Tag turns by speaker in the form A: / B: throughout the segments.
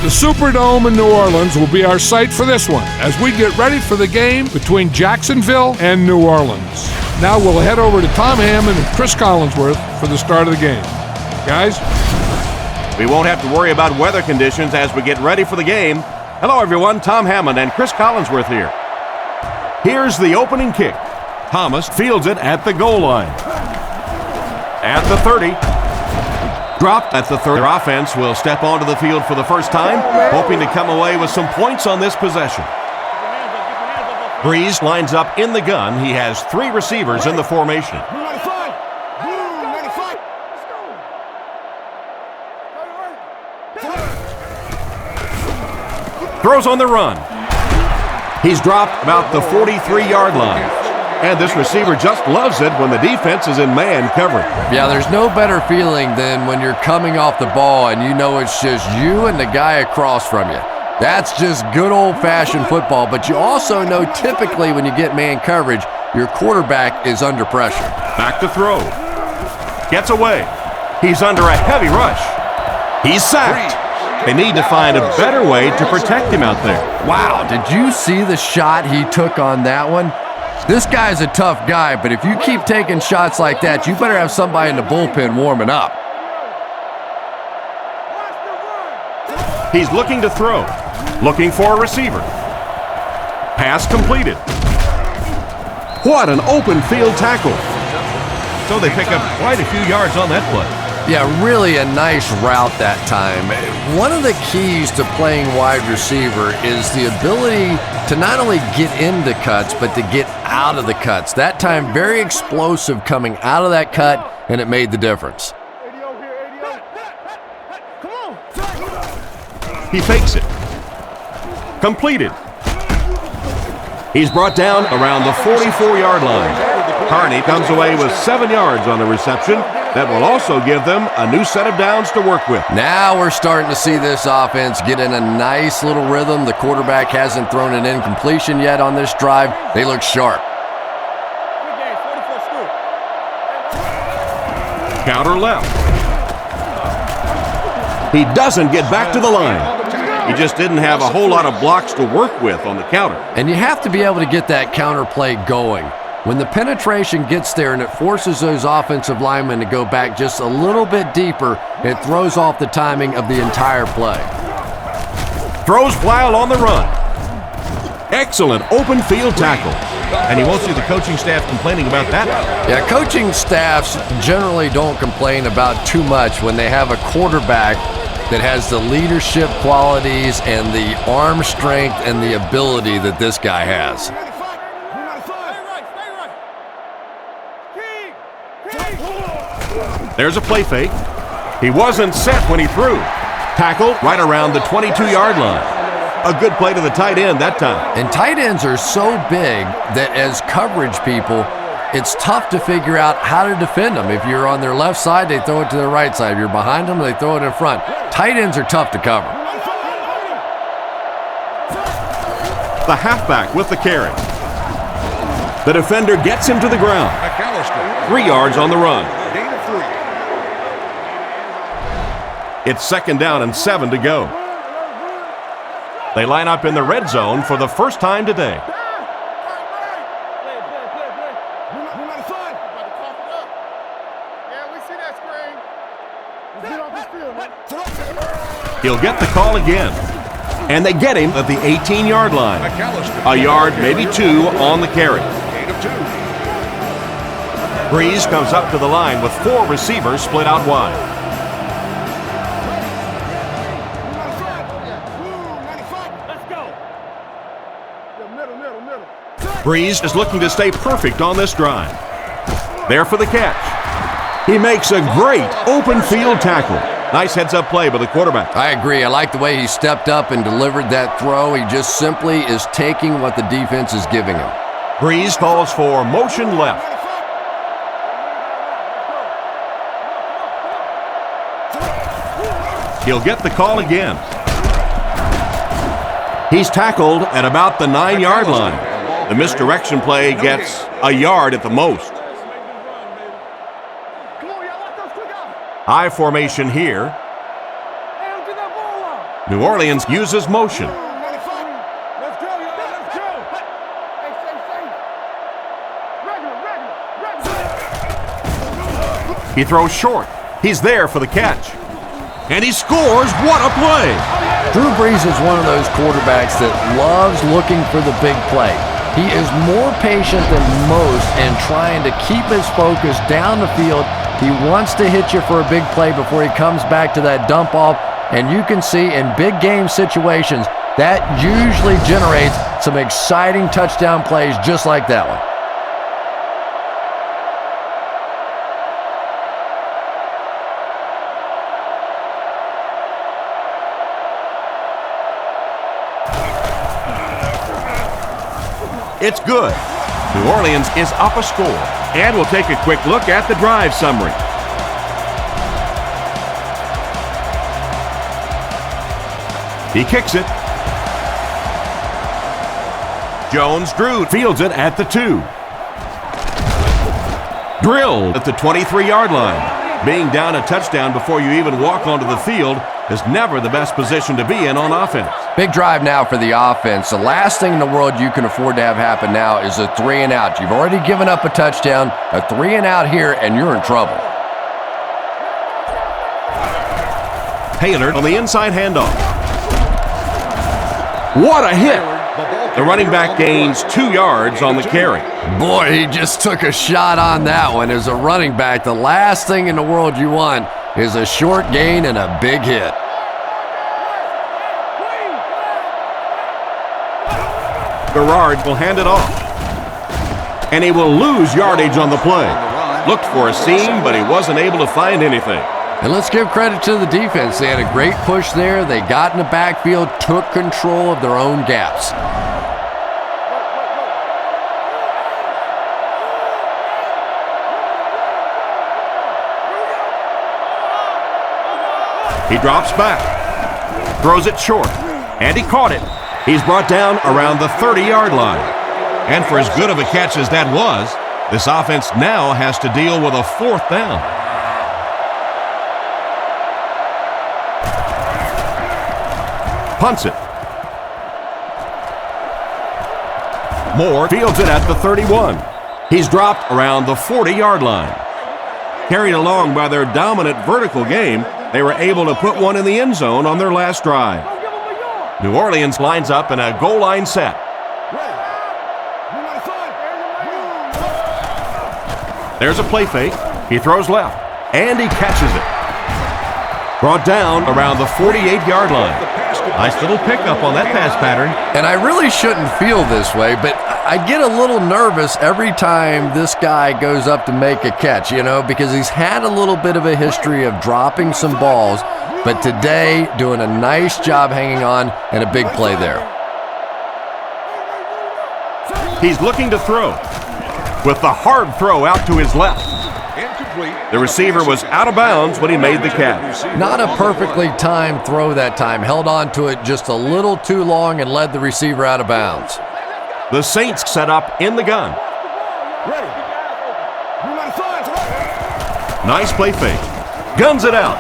A: The Superdome in New Orleans will be our site for this one as we get ready for the game between Jacksonville and New Orleans. Now we'll head over to Tom Hammond and Chris Collinsworth for the start of the game. Guys?
B: We won't have to worry about weather conditions as we get ready for the game. Hello, everyone. Tom Hammond and Chris Collinsworth here. Here's the opening kick. Thomas fields it at the goal line. At the 30. Dropped at the 30. Their offense will step onto the field for the first time, hoping to come away with some points on this possession. Breeze lines up in the gun. He has 3 receivers in the formation. Throws on the run. He's dropped about the 43-yard line. And this receiver just loves it when the defense is in man coverage.
C: Yeah, there's no better feeling than when you're coming off the ball and you know it's just you and the guy across from you. That's just good old-fashioned football, but you also know typically when you get man coverage, your quarterback is under pressure.
B: Back to throw. Gets away. He's under a heavy rush. He's sacked. They need to find a better way to protect him out there.
C: Wow, did you see the shot he took on that one? This guy's a tough guy, but if you keep taking shots like that, you better have somebody in the bullpen warming up.
B: He's looking to throw. Looking for a receiver. Pass completed. What an open field tackle. So they pick up quite a few yards on that play.
C: Yeah, really a nice route that time. One of the keys to playing wide receiver is the ability to not only get into cuts, but to get out of the cuts. That time, very explosive coming out of that cut, and it made the difference.
B: He fakes it. Completed. He's brought down around the 44-yard line. Carney comes away with 7 yards on the reception. That will also give them a new set of downs to work with.
C: Now we're starting to see this offense get in a nice little rhythm. The quarterback hasn't thrown an incompletion yet on this drive. They look sharp.
B: Counter left. He doesn't get back to the line. He just didn't have a whole lot of blocks to work with on the counter.
C: And you have to be able to get that counter play going. When the penetration gets there and it forces those offensive linemen to go back just a little bit deeper, it throws off the timing of the entire play.
B: Throws while on the run. Excellent open field tackle. And you won't see the coaching staff complaining about that.
C: Yeah, coaching staffs generally don't complain about too much when they have a quarterback that has the leadership qualities and the arm strength and the ability that this guy has.
B: There's a play fake. He wasn't set when he threw. Tackle right around the 22-yard line. A good play to the tight end that time.
C: And tight ends are so big that as coverage people, it's tough to figure out how to defend them. If you're on their left side, they throw it to their right side. If you're behind them, they throw it in front. Tight ends are tough to cover.
B: The halfback with the carry. The defender gets him to the ground. 3 yards on the run. It's 2nd down and 7 to go. They line up in the red zone for the first time today. He'll get the call again. And they get him at the 18-yard line. A yard, maybe 2 on the carry. Breeze comes up to the line with 4 receivers split out wide. Breeze is looking to stay perfect on this drive. There for the catch. He makes a great open field tackle. Nice heads-up play by the quarterback.
C: I agree. I like the way he stepped up and delivered that throw. He just simply is taking what the defense is giving him.
B: Breeze calls for motion left. He'll get the call again. He's tackled at about the 9-yard line. The misdirection play gets a yard at the most. I formation here. New Orleans uses motion. He throws short. He's there for the catch. And he scores. What a play!
C: Drew Brees is one of those quarterbacks that loves looking for the big play. He is more patient than most in trying to keep his focus down the field. He wants to hit you for a big play before he comes back to that dump off. And you can see in big game situations, that usually generates some exciting touchdown plays just like that one.
B: It's good. New Orleans is up a score. And we'll take a quick look at the drive summary. He kicks it. Jones-Drew fields it at the 2. Drilled at the 23-yard line. Being down a touchdown before you even walk onto the field is never the best position to be in on offense.
C: Big drive now for the offense. The last thing in the world you can afford to have happen now is a 3-and-out. You've already given up a touchdown, a 3-and-out here, and you're in trouble.
B: Taylor on the inside handoff. What a hit! The running back gains 2 yards on the carry.
C: Boy, he just took a shot on that one. As a running back, the last thing in the world you want is a short gain and a big hit.
B: Garrard will hand it off. And he will lose yardage on the play. Looked for a seam, but he wasn't able to find anything.
C: And let's give credit to the defense. They had a great push there. They got in the backfield, took control of their own gaps.
B: He drops back, throws it short, and he caught it. He's brought down around the 30-yard line. And for as good of a catch as that was, this offense now has to deal with a 4th down. Punts it. Moore fields it at the 31. He's dropped around the 40-yard line. Carried along by their dominant vertical game, they were able to put one in the end zone on their last drive. New Orleans lines up in a goal line set. There's a play fake. He throws left, and he catches it. Brought down around the 48-yard line. Nice little pickup on that pass pattern.
C: And I really shouldn't feel this way, but I get a little nervous every time this guy goes up to make a catch, because he's had a little bit of a history of dropping some balls, but today doing a nice job hanging on and a big play there.
B: He's looking to throw with the hard throw out to his left. The receiver was out of bounds when he made the catch.
C: Not a perfectly timed throw that time. Held on to it just a little too long and led the receiver out of bounds.
B: The Saints set up in the gun. Nice play fake. Guns it out.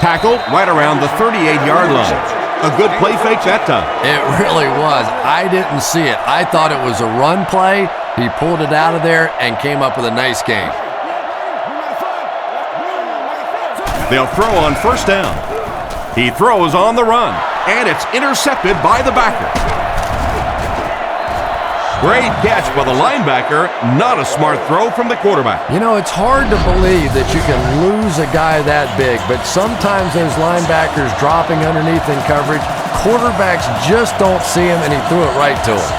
B: Tackled right around the 38-yard line. A good play fake that time.
C: It really was. I didn't see it. I thought it was a run play. He pulled it out of there and came up with a nice game.
B: They'll throw on 1st down. He throws on the run, and it's intercepted by the backer. Great catch by the linebacker. Not a smart throw from the quarterback.
C: It's hard to believe that you can lose a guy that big, but sometimes those linebackers dropping underneath in coverage, quarterbacks just don't see him, and he threw it right to him.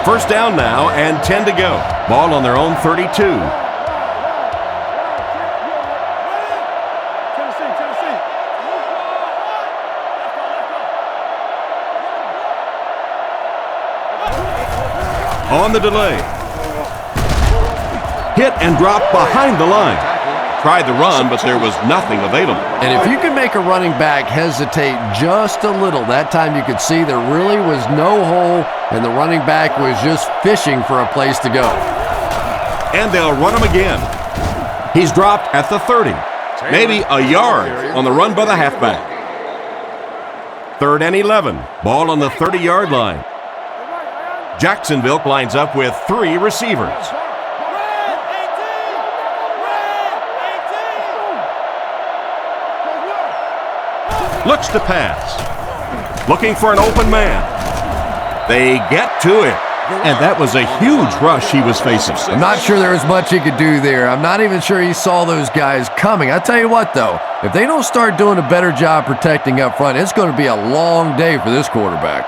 B: 1st down now and 10 to go. Ball on their own 32. On the delay. Hit and drop behind the line. Tried the run, but there was nothing available.
C: And if you can make a running back hesitate just a little, that time you could see there really was no hole, and the running back was just fishing for a place to go.
B: And they'll run him again. He's dropped at the 30. maybe a yard on the run by the halfback. 3rd and 11. Ball on the 30-yard line. Jacksonville lines up with 3 receivers. Looks to pass. Looking for an open man. They get to it. And that was a huge rush he was facing.
C: I'm not sure there was much he could do there. I'm not even sure he saw those guys coming. I tell you what, though, if they don't start doing a better job protecting up front, it's going to be a long day for this quarterback.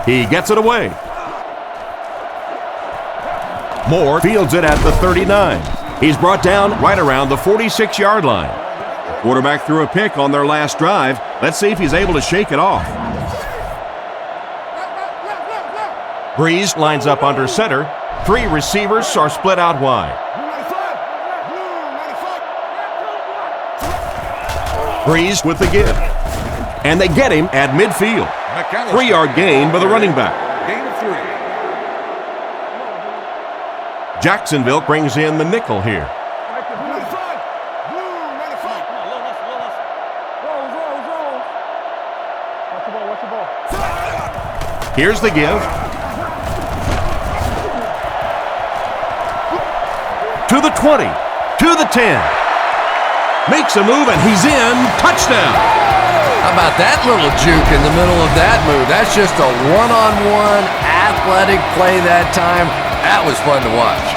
B: He gets it away. Moore fields it at the 39. He's brought down right around the 46-yard line. The quarterback threw a pick on their last drive. Let's see if he's able to shake it off. Breeze lines up under center. 3 receivers are split out wide. Breeze with the give. And they get him at midfield. 3-yard gain by the running back.
A: Gain of 3.
B: Jacksonville brings in the nickel here. Here's the give. To the 20, to the 10. Makes a move and he's in. Touchdown.
C: How about that little juke in the middle of that move? That's just a one-on-one athletic play that time. That was fun to watch.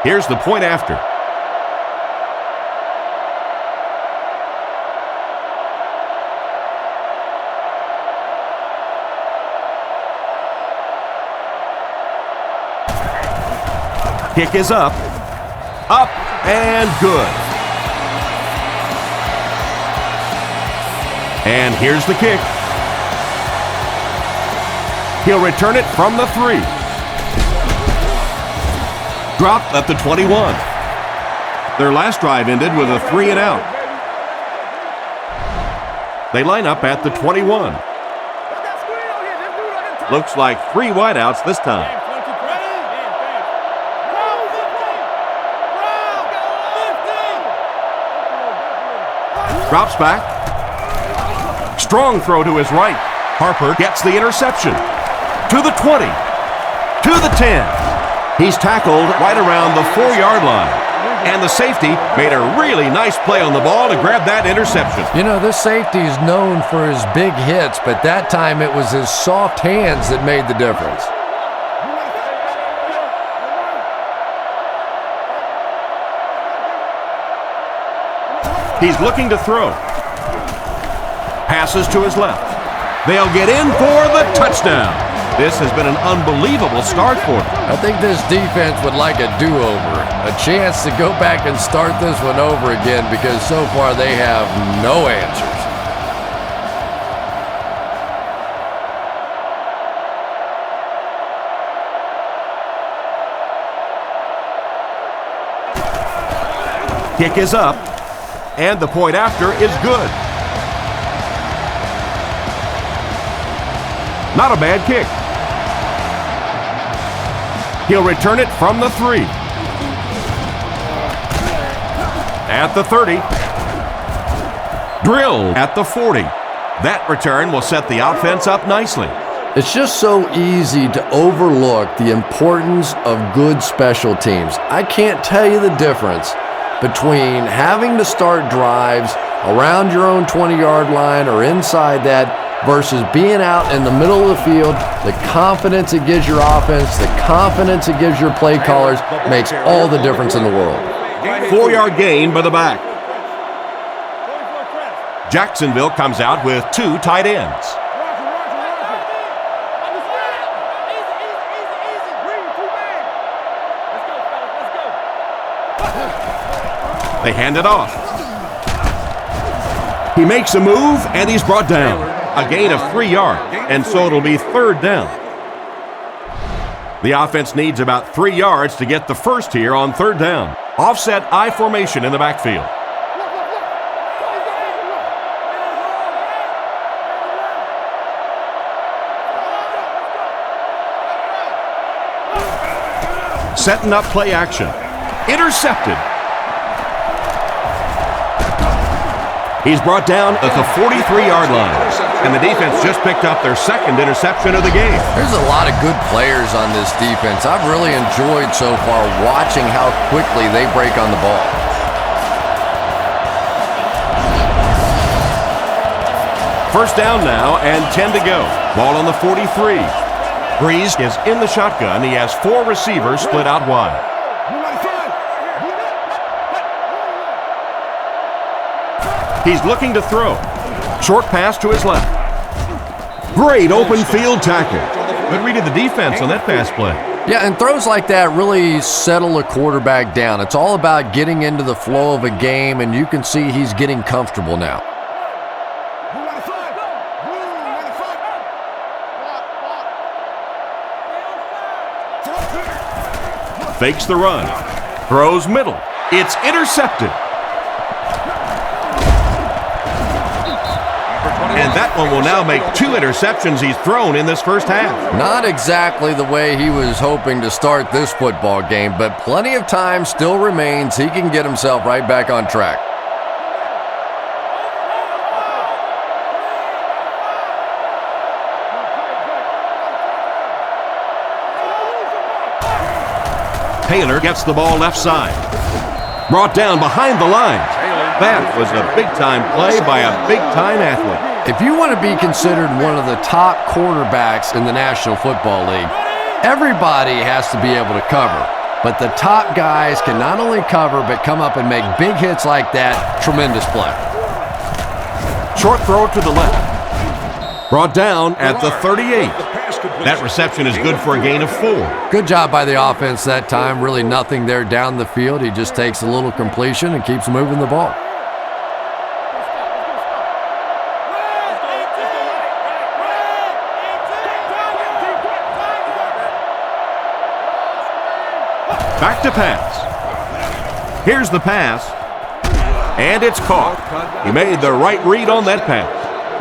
B: Here's the point after. Kick is up, and good. And here's the kick. He'll return it from the 3. Dropped at the 21. Their last drive ended with a 3 and out. They line up at the 21. Looks like 3 wideouts this time. Drops back. Strong throw to his right. Harper gets the interception. To the 20. To the 10. He's tackled right around the 4-yard line. And the safety made a really nice play on the ball to grab that interception.
C: You know, this safety is known for his big hits, but that time it was his soft hands that made the difference.
B: He's looking to throw. Passes to his left. They'll get in for the touchdown. This has been an unbelievable start for them.
C: I think this defense would like a do-over, a chance to go back and start this one over again because so far they have no answers.
B: Kick is up. And the point after is good. Not a bad kick. He'll return it from the 3. At the 30. Drill at the 40. That return will set the offense up nicely.
C: It's just so easy to overlook the importance of good special teams. I can't tell you the difference between having to start drives around your own 20-yard line or inside that versus being out in the middle of the field. The confidence it gives your offense, the confidence it gives your play callers makes all the difference in the world.
B: 4-yard gain by the back. Jacksonville comes out with 2 tight ends. They hand it off. He makes a move, and he's brought down. A gain of 3 yards, and so it'll be 3rd down. The offense needs about 3 yards to get the first here on 3rd down. Offset I formation in the backfield. Setting up play action. Intercepted. He's brought down at the 43-yard line. And the defense just picked up their second interception of the game.
C: There's a lot of good players on this defense. I've really enjoyed so far watching how quickly they break on the ball.
B: First down now and 10 to go. Ball on the 43. Breeze is in the shotgun. He has 4 receivers split out wide. He's looking to throw. Short pass to his left. Great open field tackle. Good read of the defense on that pass play.
C: Yeah, and throws like that really settle a quarterback down. It's all about getting into the flow of a game, and you can see he's getting comfortable now.
B: Fakes the run. Throws middle. It's intercepted. And that one will now make 2 interceptions he's thrown in this first half.
C: Not exactly the way he was hoping to start this football game, but plenty of time still remains. He can get himself right back on track.
B: Taylor gets the ball left side. Brought down behind the line. That was a big-time play by a big-time athlete.
C: If you want to be considered one of the top quarterbacks in the National Football League, everybody has to be able to cover. But the top guys can not only cover, but come up and make big hits like that. Tremendous play.
B: Short throw to the left. Brought down at the 38. That reception is good for a gain of 4.
C: Good job by the offense that time. Really nothing there down the field. He just takes a little completion and keeps moving the ball.
B: Back to pass. Here's the pass. And it's caught. He made the right read on that pass.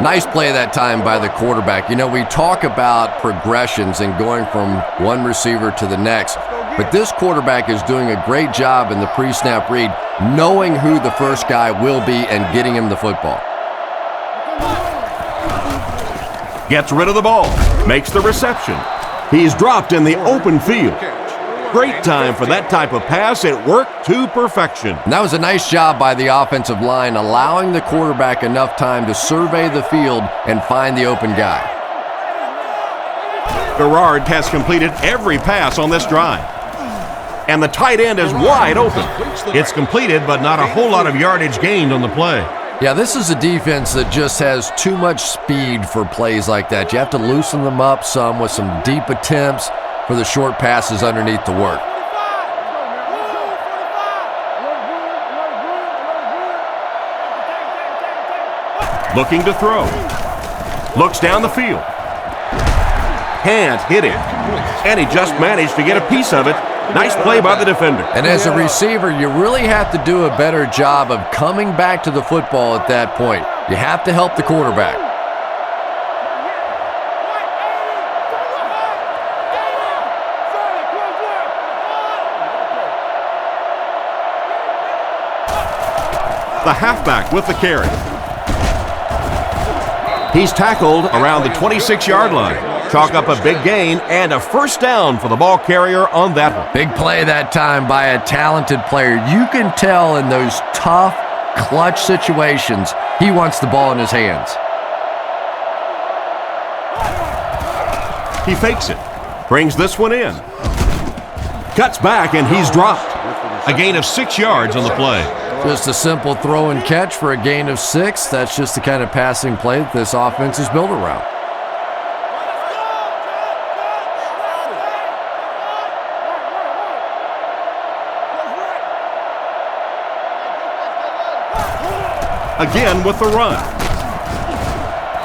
C: Nice play that time by the quarterback. You know, we talk about progressions and going from one receiver to the next, but this quarterback is doing a great job in the pre-snap read, knowing who the first guy will be and getting him the football.
B: Gets rid of the ball. Makes the reception. He's dropped in the open field. Great time for that type of pass. It worked to perfection.
C: And that was a nice job by the offensive line, allowing the quarterback enough time to survey the field and find the open guy.
B: Garrard has completed every pass on this drive. And the tight end is wide open. It's completed, but not a whole lot of yardage gained on the play.
C: Yeah, this is a defense that just has too much speed for plays like that. You have to loosen them up some with some deep attempts for the short passes underneath to work.
B: Looking to throw. Looks down the field. Can't hit it. And he just managed to get a piece of it. Nice play by the defender.
C: And as a receiver, you really have to do a better job of coming back to the football at that point. You have to help the quarterback.
B: The halfback with the carry. He's tackled around the 26-yard line. Chalk up a big gain and a first down for the ball carrier on that one.
C: Big play that time by a talented player. You can tell in those tough, clutch situations, he wants the ball in his hands.
B: He fakes it. Brings this one in. Cuts back and he's dropped. A gain of 6 yards on the play.
C: Just a simple throw and catch for a gain of 6. That's just the kind of passing play that this offense is built around.
B: Again with the run.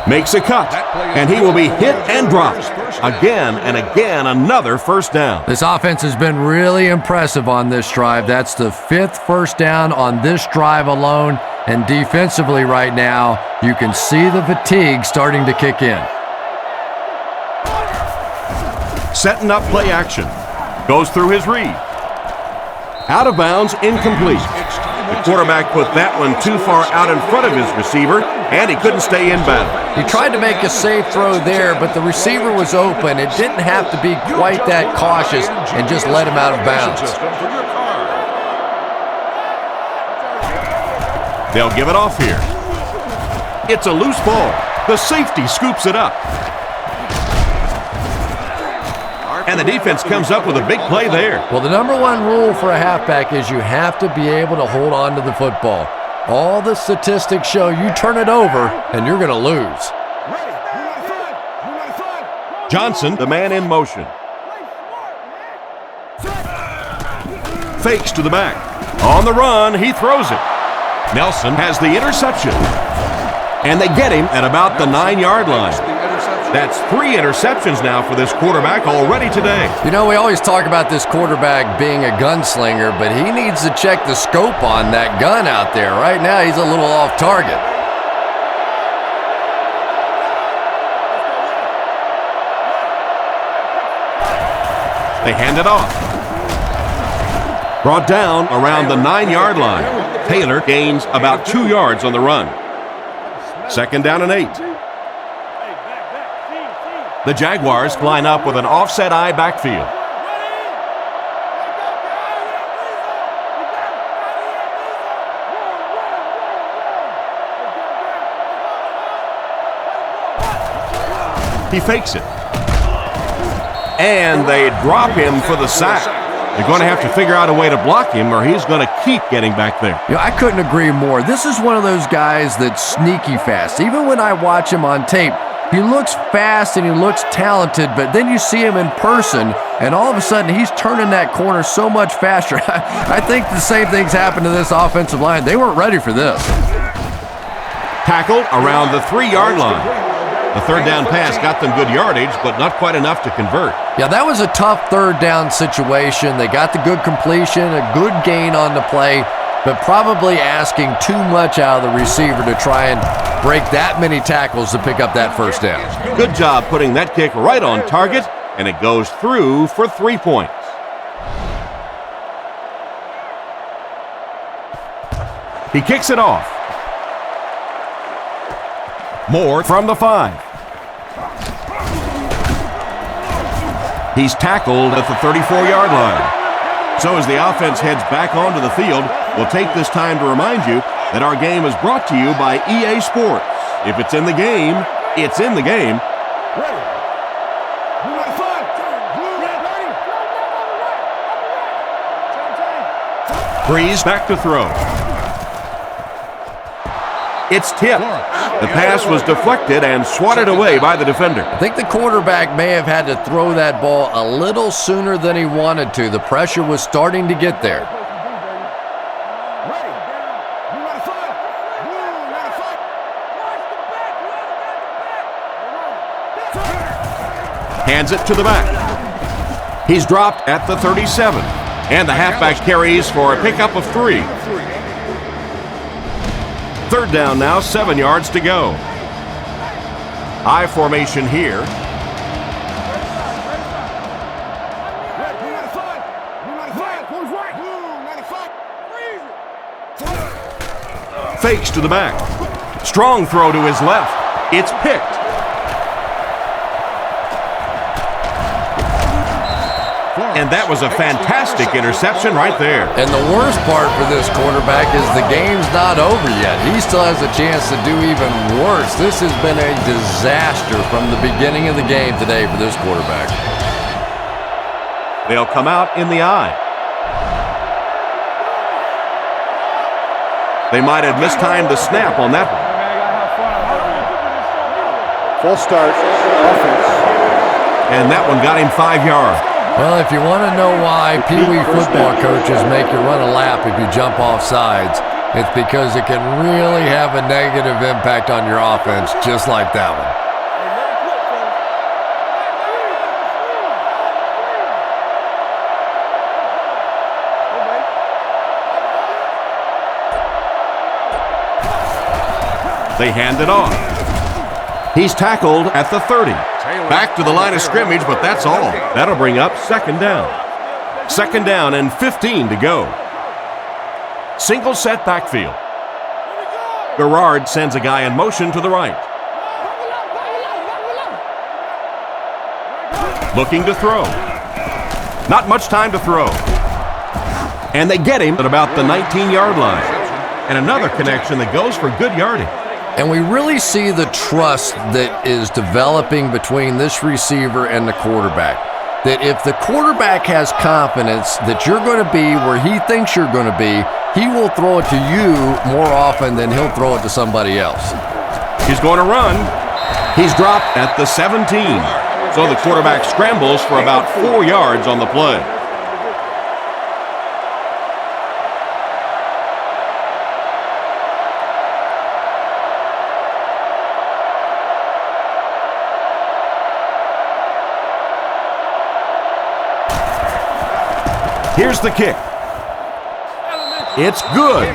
B: Makes a cut, and he will be hit and dropped. Again and again, another first down.
C: This offense has been really impressive on this drive. That's the 5th first down on this drive alone. And defensively right now, you can see the fatigue starting to kick in.
B: Setting up play action. Goes through his read. Out of bounds, incomplete. The quarterback put that one too far out in front of his receiver, and he couldn't stay in bounds.
C: He tried to make a safe throw there, but the receiver was open. It didn't have to be quite that cautious and just let him out of bounds.
B: They'll give it off here. It's a loose ball. The safety scoops it up. And the defense comes up with a big play there.
C: Well, the number one rule for a halfback is you have to be able to hold on to the football. All the statistics show you turn it over and you're going to lose.
B: Johnson, the man in motion. Fakes to the back. On the run, he throws it. Nelson has the interception. And they get him at about the 9-yard line. That's 3 interceptions now for this quarterback already today.
C: You know, we always talk about this quarterback being a gunslinger, but he needs to check the scope on that gun out there. Right now, he's a little off target.
B: They hand it off. Brought down around the 9-yard line. Taylor gains about 2 yards on the run. 2nd down and 8. The Jaguars line up with an offset eye backfield. He fakes it. And they drop him for the sack. They're going to have to figure out a way to block him or he's going to keep getting back there.
C: You know, I couldn't agree more. This is one of those guys that's sneaky fast. Even when I watch him on tape, he looks fast and he looks talented, but then you see him in person, and all of a sudden he's turning that corner so much faster. I think the same thing's happened to this offensive line. They weren't ready for this.
B: Tackled around the 3-yard line. The 3rd down pass got them good yardage, but not quite enough to convert.
C: Yeah, that was a tough 3rd down situation. They got the good completion, a good gain on the play, but probably asking too much out of the receiver to try and break that many tackles to pick up that 1st down.
B: Good job putting that kick right on target, and it goes through for 3 points. He kicks it off. Moore from the 5. He's tackled at the 34-yard line. So as the offense heads back onto the field, we'll take this time to remind you that our game is brought to you by EA Sports. If it's in the game, it's in the game. Breeze back to throw. It's tipped. The pass was deflected and swatted away by the defender.
C: I think the quarterback may have had to throw that ball a little sooner than he wanted to. The pressure was starting to get there.
B: Hands it to the back. He's dropped at the 37. And the halfback carries for a pickup of 3. 3rd down now, 7 yards to go. I formation here. Fakes to the back. Strong throw to his left. It's picked. And that was a fantastic interception right there.
C: And the worst part for this quarterback is the game's not over yet. He still has a chance to do even worse. This has been a disaster from the beginning of the game today for this quarterback.
B: They'll come out in the eye. They might have mistimed the snap on that one.
D: Full start, offense.
B: And that one got him 5 yards.
C: Well, if you want to know why Pee Wee football coaches make you run a lap if you jump off sides, it's because it can really have a negative impact on your offense, just like that one.
B: They hand it off. He's tackled at the 30. Back to the line of scrimmage, but that's all. That'll bring up 2nd down. 2nd down and 15 to go. Single set backfield. Garrard sends a guy in motion to the right. Looking to throw. Not much time to throw. And they get him at about the 19-yard line. And another connection that goes for good yardage.
C: And we really see the trust that is developing between this receiver and the quarterback. That if the quarterback has confidence that you're going to be where he thinks you're going to be, he will throw it to you more often than he'll throw it to somebody else.
B: He's going to run. He's dropped at the 17. So the quarterback scrambles for about 4 yards on the play. Here's the kick. It's good.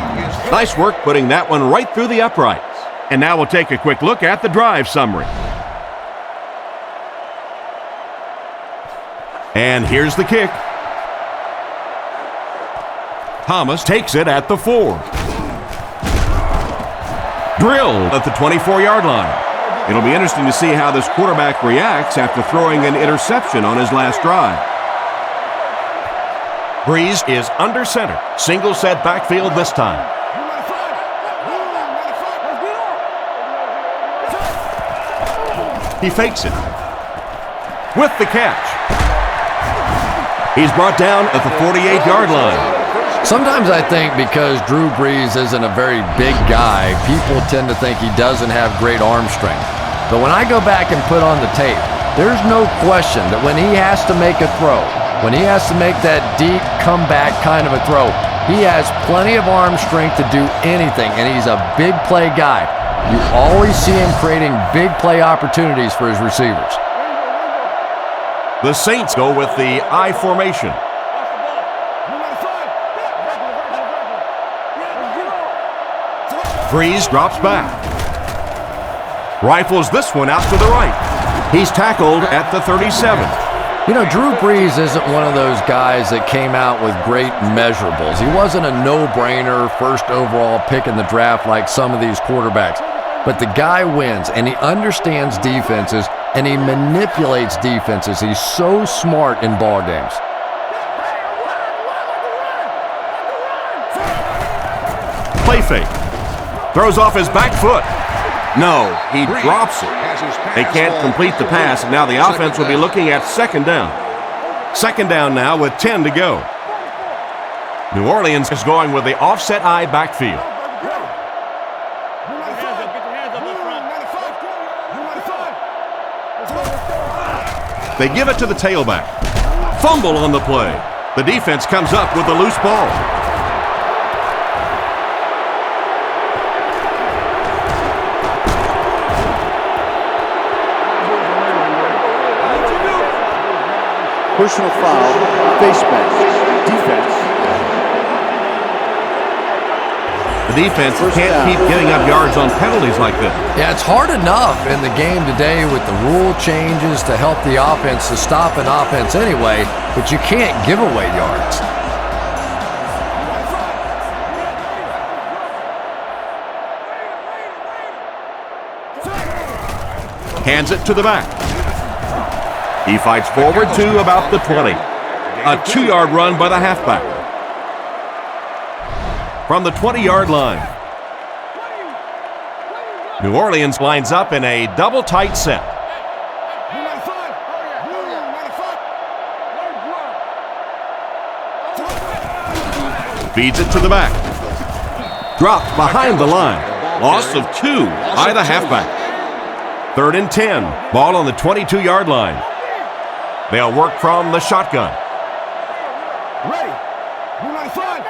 B: Nice work putting that one right through the uprights. And now we'll take a quick look at the drive summary. And here's the kick. Thomas takes it at the 4. Drilled at the 24-yard line. It'll be interesting to see how this quarterback reacts after throwing an interception on his last drive. Breeze is under center. Single set backfield this time. He fakes it. With the catch. He's brought down at the 48-yard line.
C: Sometimes I think because Drew Brees isn't a very big guy, people tend to think he doesn't have great arm strength. But when I go back and put on the tape, there's no question that when he has to make a throw, when he has to make that deep comeback kind of a throw, he has plenty of arm strength to do anything, and he's a big play guy. You always see him creating big play opportunities for his receivers.
B: The Saints go with the I formation. Breeze drops back. Rifles this one out to the right. He's tackled at the 37.
C: You know, Drew Brees isn't one of those guys that came out with great measurables. He wasn't a no-brainer first overall pick in the draft like some of these quarterbacks. But the guy wins, and he understands defenses, and he manipulates defenses. He's so smart in ball games.
B: Play fake. Throws off his back foot. No, he drops it. They can't complete the pass, and now the offense will be looking at 2nd down. 2nd down now with 10 to go. New Orleans is going with the offset I backfield. They give it to the tailback. Fumble on the play. The defense comes up with a loose ball.
D: Personal foul, face mask, defense.
B: The defense can't keep getting up yards on penalties like this.
C: Yeah, it's hard enough in the game today with the rule changes to help the offense to stop an offense anyway, but you can't give away yards.
B: Hands it to the back. He fights forward to about the 20. A 2-yard run by the halfback. From the 20-yard line. New Orleans lines up in a double tight set. Feeds it to the back. Dropped behind the line. Loss of 2 by the halfback. 3rd and 10. Ball on the 22-yard line. They'll work from the shotgun.
D: Ready. Blue 95.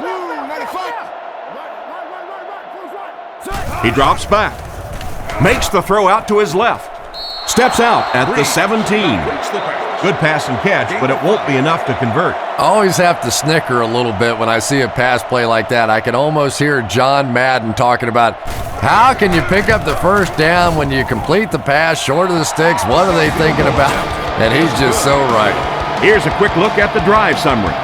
D: Blue 95.
B: He drops back. Makes the throw out to his left. Steps out at the 17. Good pass and catch, but it won't be enough to convert.
C: I always have to snicker a little bit when I see a pass play like that. I can almost hear John Madden talking about how can you pick up the first down when you complete the pass short of the sticks? What are they thinking about? And he's just so right.
B: Here's a quick look at the drive summary.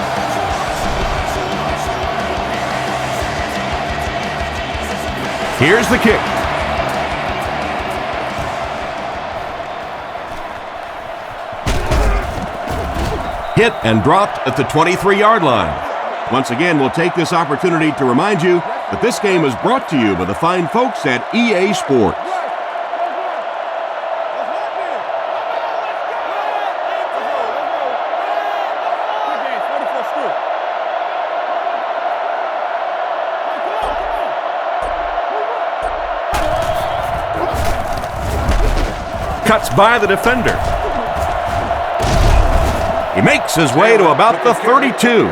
B: Here's the kick. Hit and dropped at the 23-yard line. Once again, we'll take this opportunity to remind you that this game is brought to you by the fine folks at EA Sports. Cuts by the defender. He makes his way to about the 32.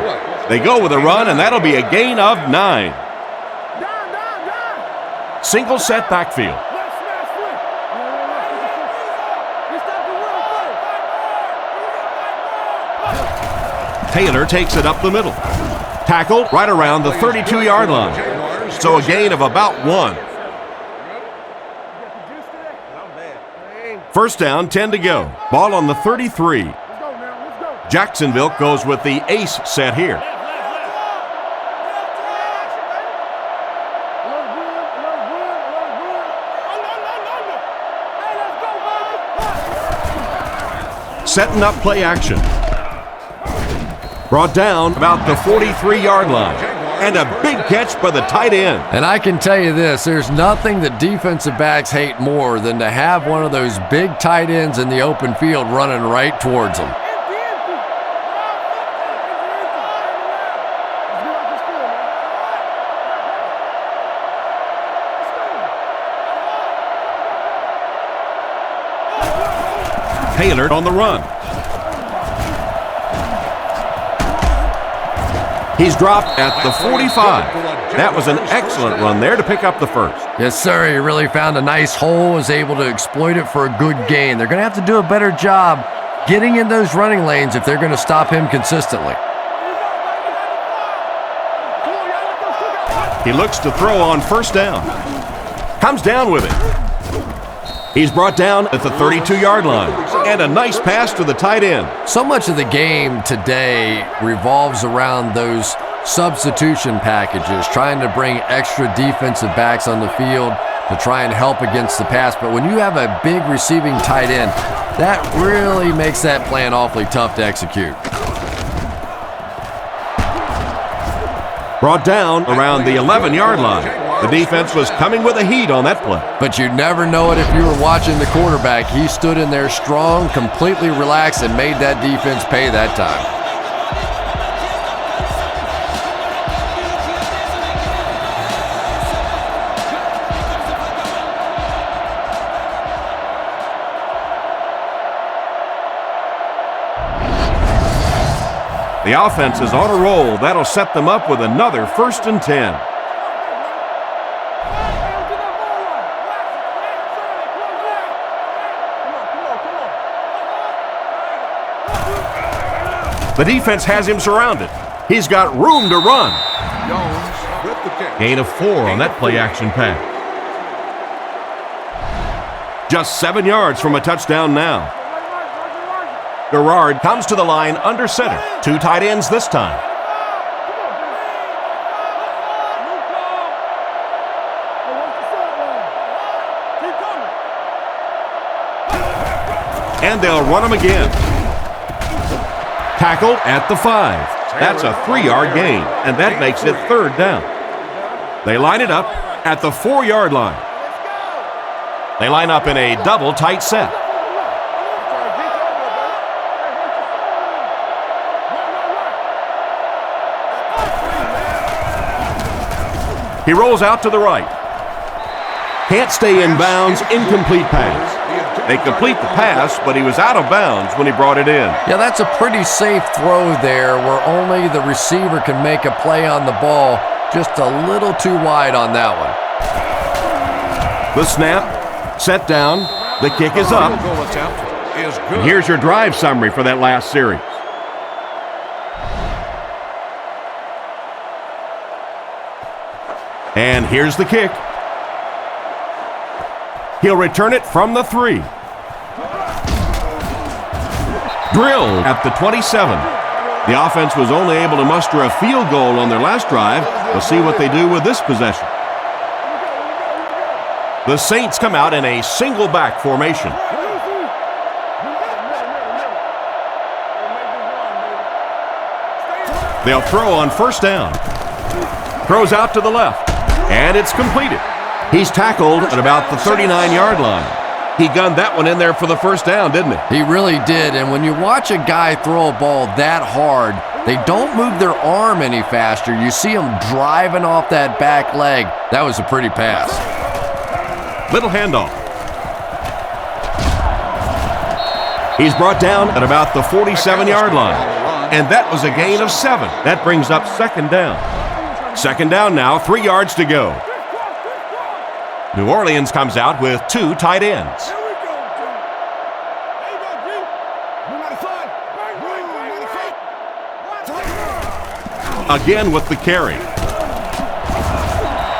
B: They go with a run, and that'll be a gain of 9. Single set backfield. Taylor takes it up the middle. Tackled right around the 32-yard line. So a gain of about 1. First down, 10 to go. Ball on the 33. Jacksonville goes with the ace set here. Setting up play action. Brought down about the 43-yard line. And a big catch by the tight end.
C: And I can tell you this, there's nothing that defensive backs hate more than to have one of those big tight ends in the open field running right towards them.
B: Taylor on the run. He's dropped at the 45. That was an excellent run there to pick up the first.
C: Yes, sir. He really found a nice hole, was able to exploit it for a good gain. They're going to have to do a better job getting in those running lanes if they're going to stop him consistently.
B: He looks to throw on first down. Comes down with it. He's brought down at the 32-yard line. And a nice pass to the tight end.
C: So much of the game today revolves around those substitution packages, trying to bring extra defensive backs on the field to try and help against the pass. But when you have a big receiving tight end, that really makes that plan awfully tough to execute.
B: Brought down around the 11-yard line. The defense was coming with a heat on that play.
C: But you'd never know it if you were watching the quarterback. He stood in there strong, completely relaxed, and made that defense pay that time.
B: The offense is on a roll. That'll set them up with another 1st and 10. The defense has him surrounded. He's got room to run. Gain of 4 on that play action pass. Just 7 yards from a touchdown now. Garrard comes to the line under center. 2 tight ends this time. And they'll run him again. Tackled at the 5. That's a 3-yard gain, and that makes it 3rd down. They line it up at the 4-yard line. They line up in a double tight set. He rolls out to the right. Can't stay in bounds, incomplete pass. They complete the pass, but he was out of bounds when he brought it in.
C: Yeah, that's a pretty safe throw there where only the receiver can make a play on the ball. Just a little too wide on that one.
B: The snap, set down, the kick is up. And here's your drive summary for that last series. And here's the kick. He'll return it from the 3. Drilled at the 27. The offense was only able to muster a field goal on their last drive. We'll see what they do with this possession. The Saints come out in a single back formation. They'll throw on first down. Throws out to the left, and it's completed. He's tackled at about the 39-yard line. He gunned that one in there for the first down, didn't he?
C: He really did, and when you watch a guy throw a ball that hard, they don't move their arm any faster. You see him driving off that back leg. That was a pretty pass.
B: Little handoff. He's brought down at about the 47-yard line, and that was a gain of 7. That brings up second down. Second down now, 3 yards to go. New Orleans comes out with 2 tight ends. Again with the carry.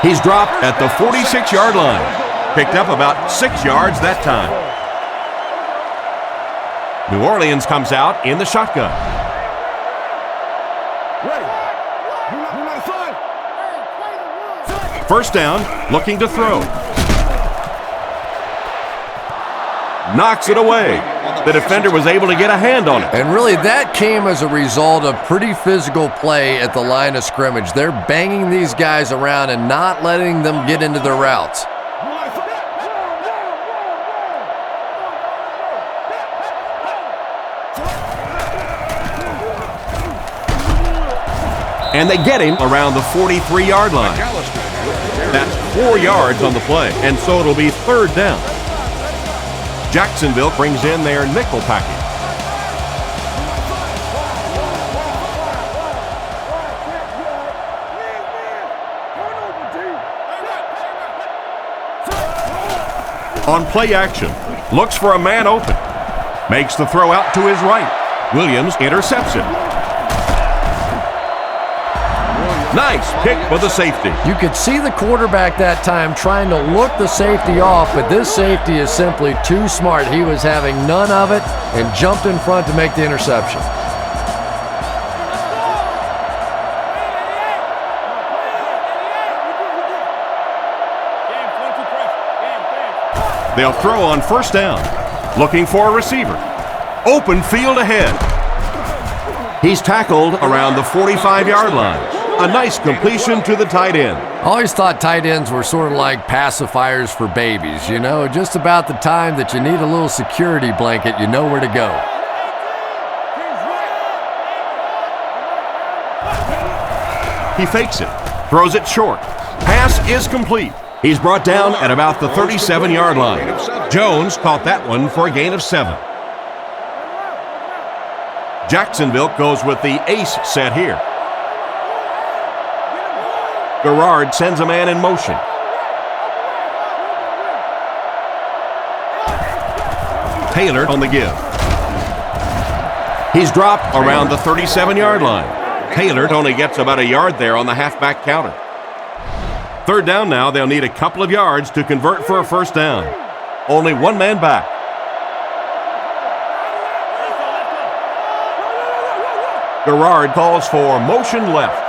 B: He's dropped at the 46-yard line. Picked up about 6 yards that time. New Orleans comes out in the shotgun. First down, looking to throw. Knocks it away. The defender was able to get a hand on it.
C: And really, that came as a result of pretty physical play at the line of scrimmage. They're banging these guys around and not letting them get into their routes.
B: And they get him around the 43-yard line. That's 4 yards on the play, and so it'll be third down. Jacksonville brings in their nickel package. On play action, looks for a man open. Makes the throw out to his right. Williams intercepts it. Nice pick for the safety.
C: You could see the quarterback that time trying to look the safety off, but this safety is simply too smart. He was having none of it and jumped in front to make the interception.
B: They'll throw on first down. Looking for a receiver. Open field ahead. He's tackled around the 45-yard line. A nice completion to the tight end.
C: I always thought tight ends were sort of like pacifiers for babies. You know, just about the time that you need a little security blanket, you know where to go.
B: He fakes it. Throws it short. Pass is complete. He's brought down at about the 37-yard line. Jones caught that one for a gain of 7. Jacksonville goes with the ace set here. Garrard sends a man in motion. Taylor on the give. He's dropped around the 37-yard line. Taylor only gets about a yard there on the halfback counter. Third down now, they'll need a couple of yards to convert for a first down. Only one man back. Garrard calls for motion left.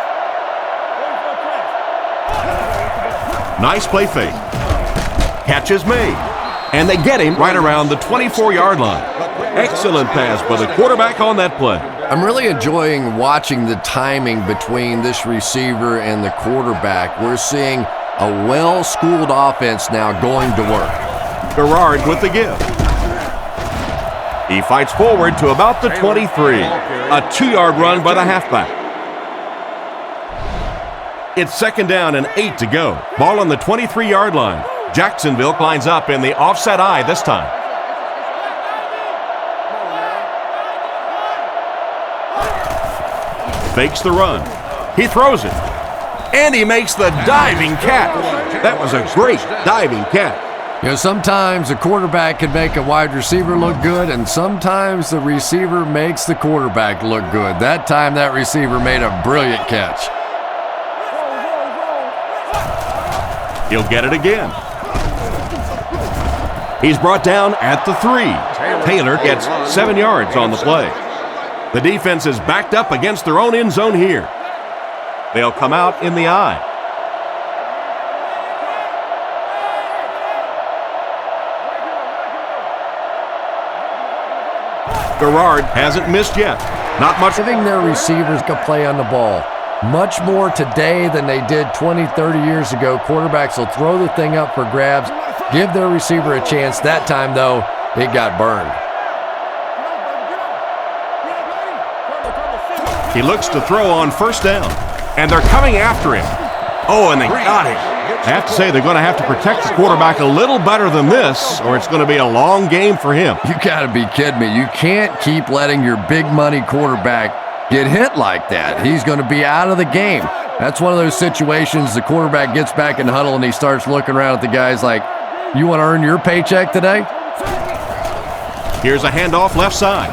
B: Nice play fake. Catch is made. And they get him right around the 24-yard line. Excellent pass by the quarterback on that play.
C: I'm really enjoying watching the timing between this receiver and the quarterback. We're seeing a well-schooled offense now going to work.
B: Garrard with the give. He fights forward to about the 23. A 2-yard run by the halfback. It's second down and 8 to go. Ball on the 23-yard line. Jacksonville lines up in the offset eye this time. Fakes the run. He throws it. And he makes the diving catch. That was a great diving catch.
C: You know, sometimes a quarterback can make a wide receiver look good, and sometimes the receiver makes the quarterback look good. That time, that receiver made a brilliant catch. He'll get it again. He's brought down at the 3.
B: Taylor gets 7 yards on the play. The defense is backed up against their own end zone here. They'll come out in the I. Garrard hasn't missed yet. Not much.
C: Giving their receivers a play on the ball. Much more today than they did 20, 30 years ago. Quarterbacks will throw the thing up for grabs, give their receiver a chance. That time, though, it got burned.
B: He looks to throw on first down, and they're coming after him. Oh, and they got him. I have to say they're going to have to protect the quarterback a little better than this, or it's going to be a long game for him.
C: You got to be kidding me. You can't keep letting your big money quarterback get hit like that. He's going to be out of the game. That's one of those situations the quarterback gets back in the huddle and he starts looking around at the guys like, you want to earn your paycheck today?
B: Here's a handoff left side.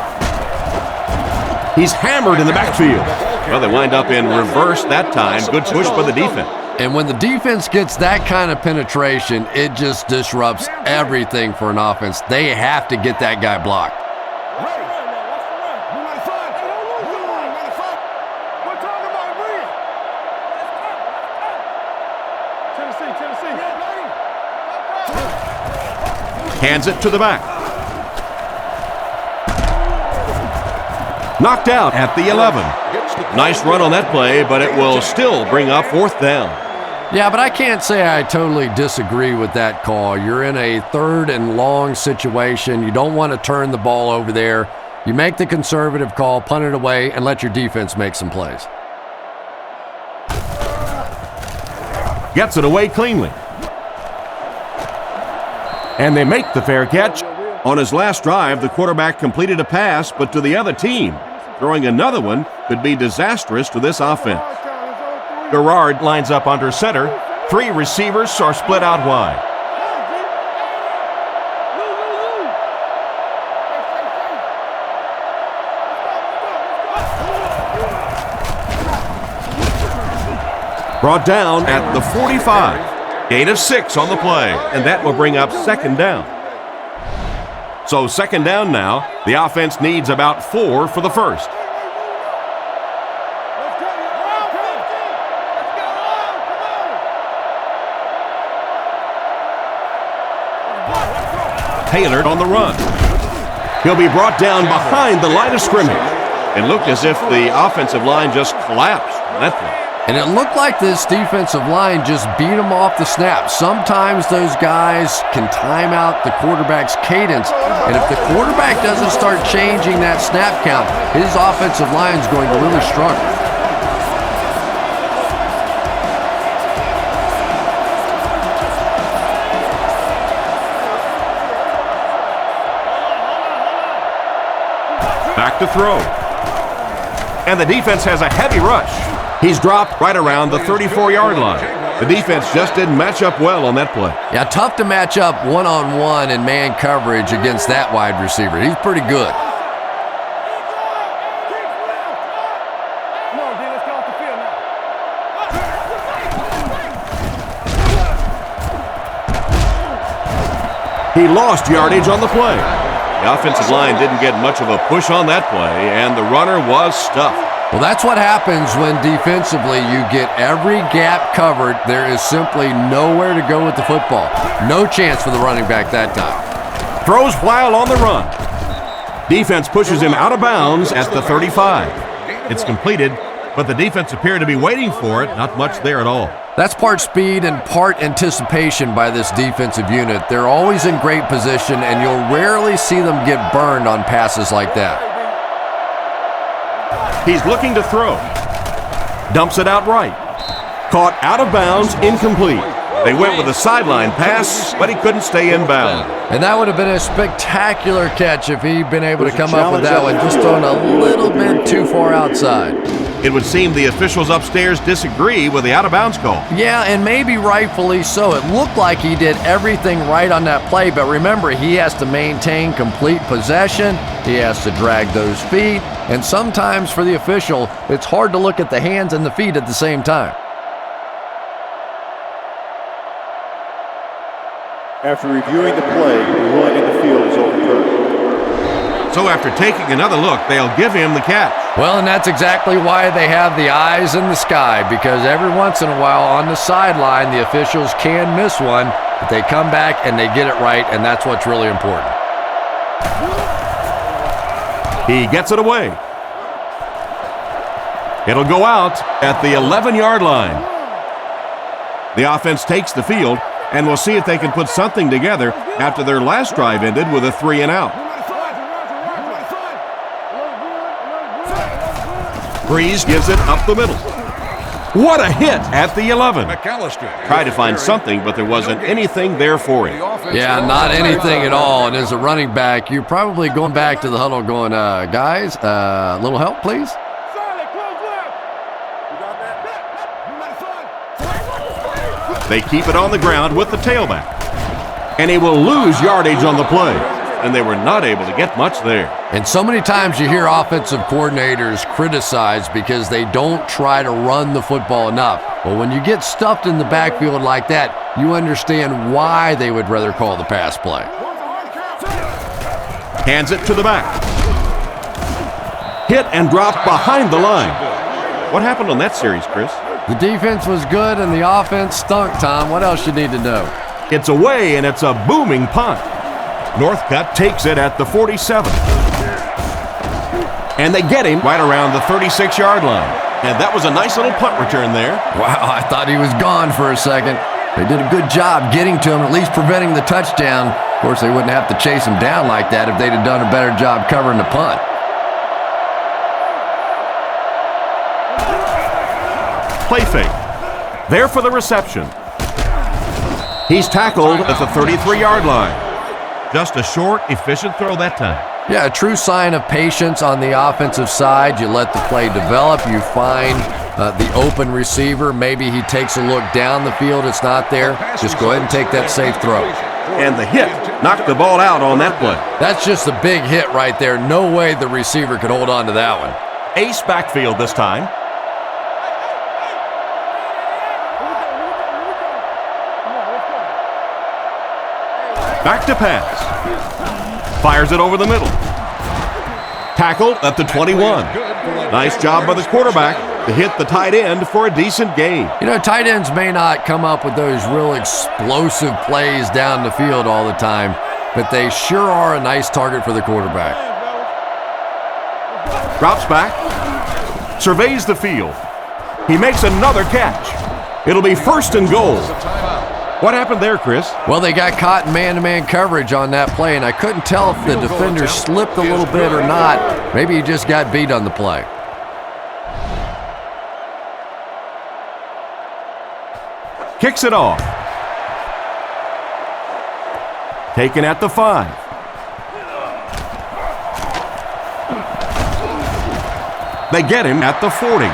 B: He's hammered in the backfield. Well, they wind up in reverse that time. Good push by the defense.
C: And when the defense gets that kind of penetration, it just disrupts everything for an offense. They have to get that guy blocked.
B: Hands it to the back. Knocked out at the 11. Nice run on that play, but it will still bring up fourth down.
C: Yeah, but I can't say I totally disagree with that call. You're in a 3rd and long situation. You don't want to turn the ball over there. You make the conservative call, punt it away, and let your defense make some plays.
B: Gets it away cleanly. And they make the fair catch. On his last drive, the quarterback completed a pass, but to the other team. Throwing another one could be disastrous to this offense. Garrard lines up under center. 3 receivers are split out wide. Brought down at the 45. Gain of 6 on the play, and that will bring up second down. So second down now. The offense needs about 4 for the first. Taylor on the run. He'll be brought down behind the line of scrimmage. It looked as if the offensive line just collapsed on that play.
C: And it looked like this defensive line just beat him off the snap. Sometimes those guys can time out the quarterback's cadence. And if the quarterback doesn't start changing that snap count, his offensive line is going to really struggle.
B: Back to throw. And the defense has a heavy rush. He's dropped right around the 34-yard line. The defense just didn't match up well on that play.
C: Yeah, tough to match up one-on-one in man coverage against that wide receiver. He's pretty good.
B: He lost yardage on the play. The offensive line didn't get much of a push on that play, and the runner was stuffed.
C: Well, that's what happens when defensively you get every gap covered. There is simply nowhere to go with the football. No chance for the running back that time.
B: Throws while on the run. Defense pushes him out of bounds at the 35. It's completed, but the defense appeared to be waiting for it. Not much there at all.
C: That's part speed and part anticipation by this defensive unit. They're always in great position, and you'll rarely see them get burned on passes like that.
B: He's looking to throw. Dumps it out right. Caught out of bounds, incomplete. They went with a sideline pass, but he couldn't stay in bounds.
C: And that would have been a spectacular catch if he'd been able to come up with that one, just thrown a little bit too far outside.
B: It would seem the officials upstairs disagree with the out-of-bounds call.
C: Yeah, and maybe rightfully so. It looked like he did everything right on that play, but remember, he has to maintain complete possession. He has to drag those feet, and sometimes for the official, it's hard to look at the hands and the feet at the same time.
D: After reviewing the play, the ruling in the field is overturned.
B: So after taking another look, they'll give him the catch.
C: Well, and that's exactly why they have the eyes in the sky, because every once in a while on the sideline, the officials can miss one, but they come back and they get it right, and that's what's really important.
B: He gets it away. It'll go out at the 11-yard line. The offense takes the field, and we'll see if they can put something together after their last drive ended with a 3-and-out. Breeze gives it up the middle. What a hit at the 11. Tried to find something, but there wasn't anything there for him.
C: Yeah, not anything at all. And as a running back, you're probably going back to the huddle going, guys, a little help, please?
B: They keep it on the ground with the tailback. And he will lose yardage on the play. And they were not able to get much there.
C: And so many times you hear offensive coordinators criticized because they don't try to run the football enough. Well, when you get stuffed in the backfield like that, you understand why they would rather call the pass play.
B: Hands it to the back. Hit and drop behind the line. What happened on that series, Chris?
C: The defense was good and the offense stunk, Tom. What else you need to know?
B: It's away and it's a booming punt. Northcutt takes it at the 47. And they get him right around the 36-yard line. And that was a nice little punt return there.
C: Wow, I thought he was gone for a second. They did a good job getting to him, at least preventing the touchdown. Of course, they wouldn't have to chase him down like that if they'd have done a better job covering the punt.
B: Play fake. There for the reception. He's tackled at the 33-yard line. Just a short, efficient throw that time.
C: Yeah, a true sign of patience on the offensive side. You let the play develop. You find the open receiver. Maybe he takes a look down the field. It's not there. Just go ahead and take that safe throw.
B: And the hit knocked the ball out on that play.
C: That's just a big hit right there. No way the receiver could hold on to that one.
B: Ace backfield this time. Back to pass. Fires it over the middle. Tackled at the 21. Nice job by the quarterback to hit the tight end for a decent gain.
C: You know, tight ends may not come up with those real explosive plays down the field all the time, but they sure are a nice target for the quarterback.
B: Drops back. Surveys the field. He makes another catch. It'll be 1st and goal. What happened there, Chris?
C: Well, they got caught in man-to-man coverage on that play, and I couldn't tell if the defender slipped a little bit or not. Maybe he just got beat on the play.
B: Kicks it off. Taken at the 5. They get him at the 40.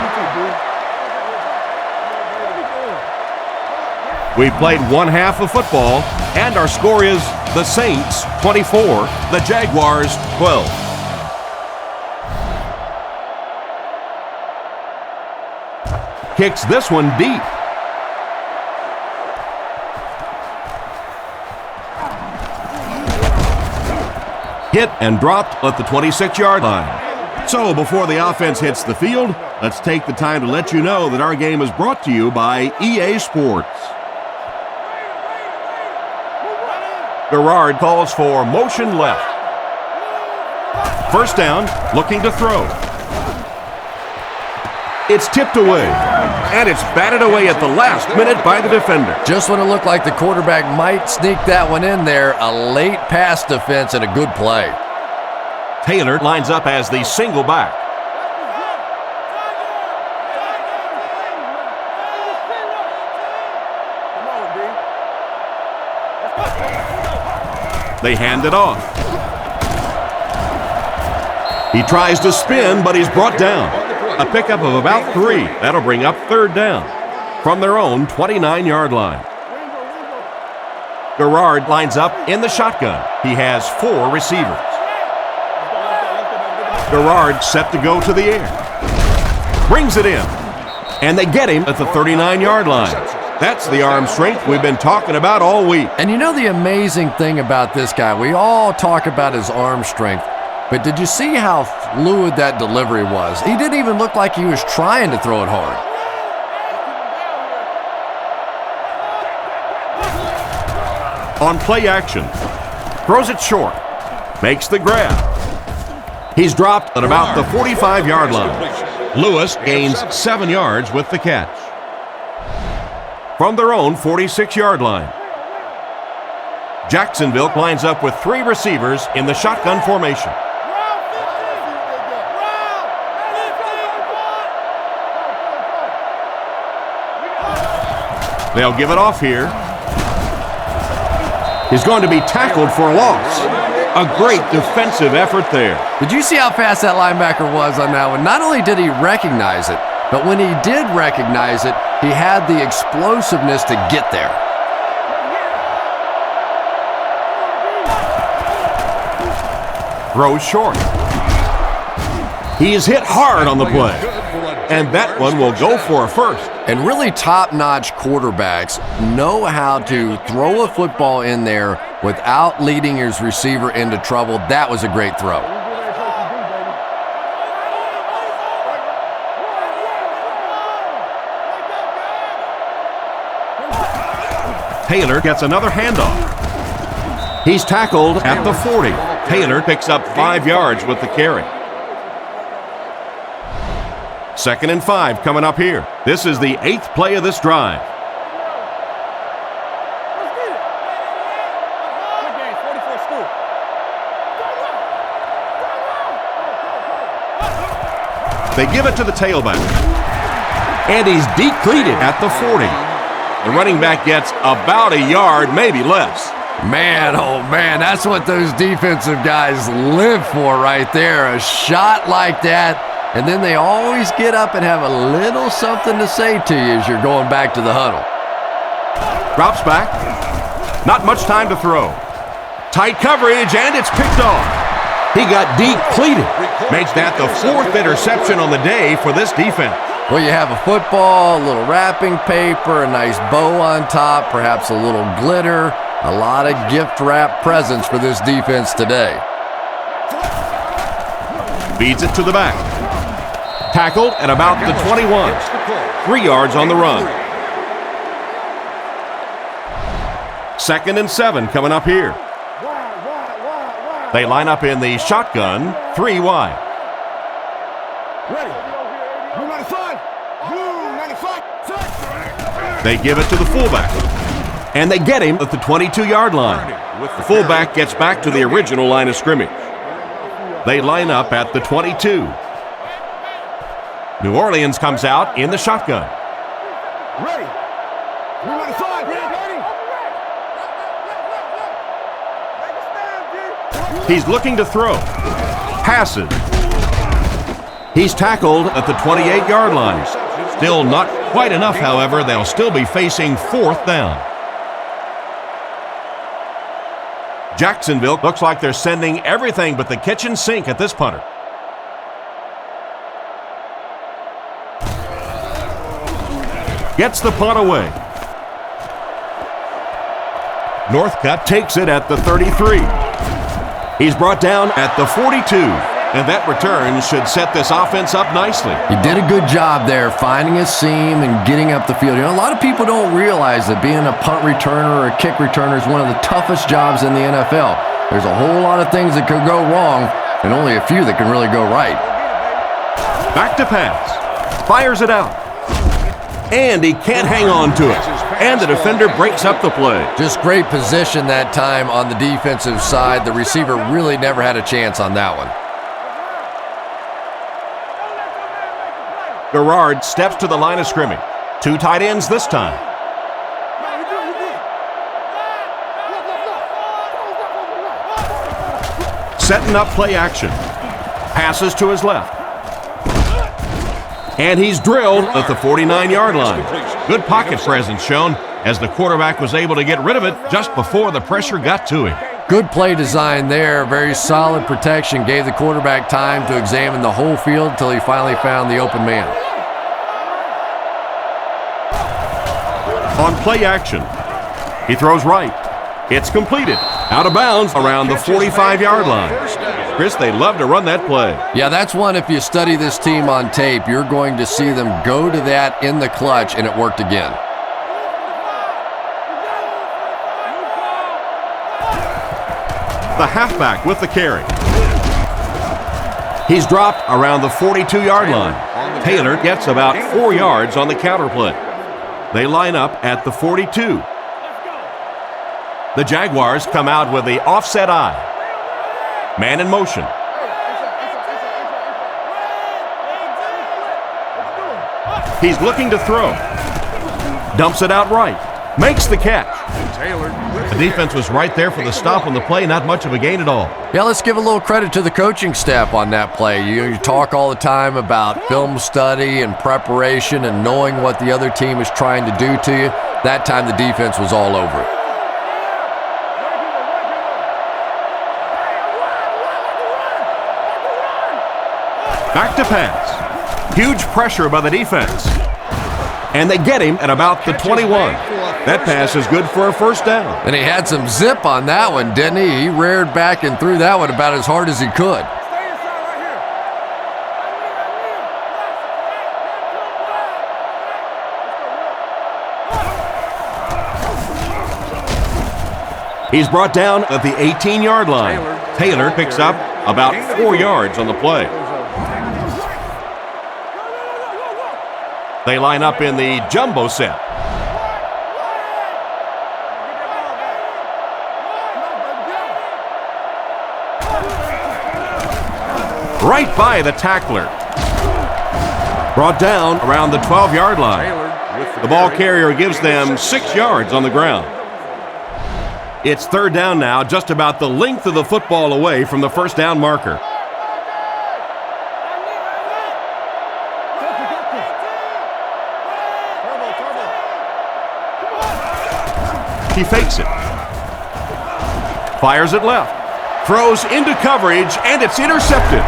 B: We played one half of football, and our score is the Saints 24, the Jaguars 12. Kicks this one deep. Hit and dropped at the 26-yard line. So before the offense hits the field, let's take the time to let you know that our game is brought to you by EA Sports. Garrard calls for motion left. 1st down, looking to throw. It's tipped away, and it's batted away at the last minute by the defender.
C: Just when it looked like the quarterback might sneak that one in there, a late pass defense and a good play.
B: Taylor lines up as the single back. They hand it off. He tries to spin, but he's brought down. A pickup of about 3. That'll bring up 3rd down from their own 29-yard line. Garrard lines up in the shotgun. He has 4 receivers. Garrard set to go to the air. Brings it in. And they get him at the 39-yard line. That's the arm strength we've been talking about all week.
C: And you know the amazing thing about this guy, we all talk about his arm strength, But did you see how fluid that delivery was? He didn't even look like he was trying to throw it hard.
B: On play action, throws it short, makes the grab. He's dropped at about the 45-yard line. Lewis gains 7 yards with the catch. From their own 46-yard line, Jacksonville lines up with 3 receivers in the shotgun formation. They'll give it off here. He's going to be tackled for a loss. A great defensive effort there.
C: Did you see how fast that linebacker was on that one? Not only did he recognize it, but when he did recognize it, he had the explosiveness to get there.
B: Throws short. He's hit hard on the play. And that one will go for a first.
C: And really top-notch quarterbacks know how to throw a football in there without leading his receiver into trouble. That was a great throw.
B: Taylor gets another handoff. He's tackled at the 40. Taylor picks up 5 yards with the carry. 2nd and 5 coming up here. This is the 8th play of this drive. They give it to the tailback. And he's depleted at the 40. The running back gets about a yard, maybe less.
C: Man, oh man, that's what those defensive guys live for right there. A shot like that. And then they always get up and have a little something to say to you as you're going back to the huddle.
B: Drops back. Not much time to throw. Tight coverage, and it's picked off. He got depleted. Makes that the 4th interception on the day for this defense.
C: Well, you have a football, a little wrapping paper, a nice bow on top, perhaps a little glitter. A lot of gift wrap presents for this defense today.
B: Feeds it to the back. Tackled at about the 21. 3 yards on the run. 2nd and 7 coming up here. They line up in the shotgun, 3 wide. They give it to the fullback. And they get him at the 22-yard line. The fullback gets back to the original line of scrimmage. They line up at the 22. New Orleans comes out in the shotgun.
D: Ready.
B: He's looking to throw. Passes. He's tackled at the 28-yard line. Still not quite enough, however. They'll still be facing 4th down. Jacksonville looks like they're sending everything but the kitchen sink at this punter. Gets the punt away. Northcutt takes it at the 33. He's brought down at the 42. And that return should set this offense up nicely.
C: He did a good job there finding a seam and getting up the field. You know, a lot of people don't realize that being a punt returner or a kick returner is one of the toughest jobs in the NFL. There's a whole lot of things that could go wrong and only a few that can really go right.
B: Back to pass. Fires it out. And he can't hang on to it. And the defender breaks up the play.
C: Just great position that time on the defensive side. The receiver really never had a chance on that one.
B: Garrard steps to the line of scrimmage. 2 tight ends this time. Setting up play action. Passes to his left. And he's drilled at the 49-yard line. Good pocket presence shown as the quarterback was able to get rid of it just before the pressure got to him.
C: Good play design there. Very solid protection. Gave the quarterback time to examine the whole field until he finally found the open man.
B: On play action, he throws right. It's completed. Out of bounds around the 45-yard line. Chris, they love to run that play.
C: Yeah, that's one, if you study this team on tape, you're going to see them go to that in the clutch, and it worked again.
B: The halfback with the carry. He's dropped around the 42-yard line. Taylor gets about 4 yards on the counter play. They line up at the 42. The Jaguars come out with the offset eye. Man in motion. He's looking to throw. Dumps it out right. Makes the catch. The defense was right there for the stop on the play. Not much of a gain at all.
C: Yeah, let's give a little credit to the coaching staff on that play. You talk all the time about film study and preparation and knowing what the other team is trying to do to you. That time the defense was all over it.
B: Back to pass. Huge pressure by the defense. And they get him at about the 21. That pass is good for a first down.
C: And he had some zip on that one, didn't he? He reared back and threw that one about as hard as he could.
B: He's brought down at the 18-yard line. Taylor picks up about 4 yards on the play. They line up in the jumbo set. Right by the tackler. Brought down around the 12-yard line. The ball carrier gives them 6 yards on the ground. It's third down now, just about the length of the football away from the first down marker. He fakes it. Fires it left. Throws into coverage, and it's intercepted.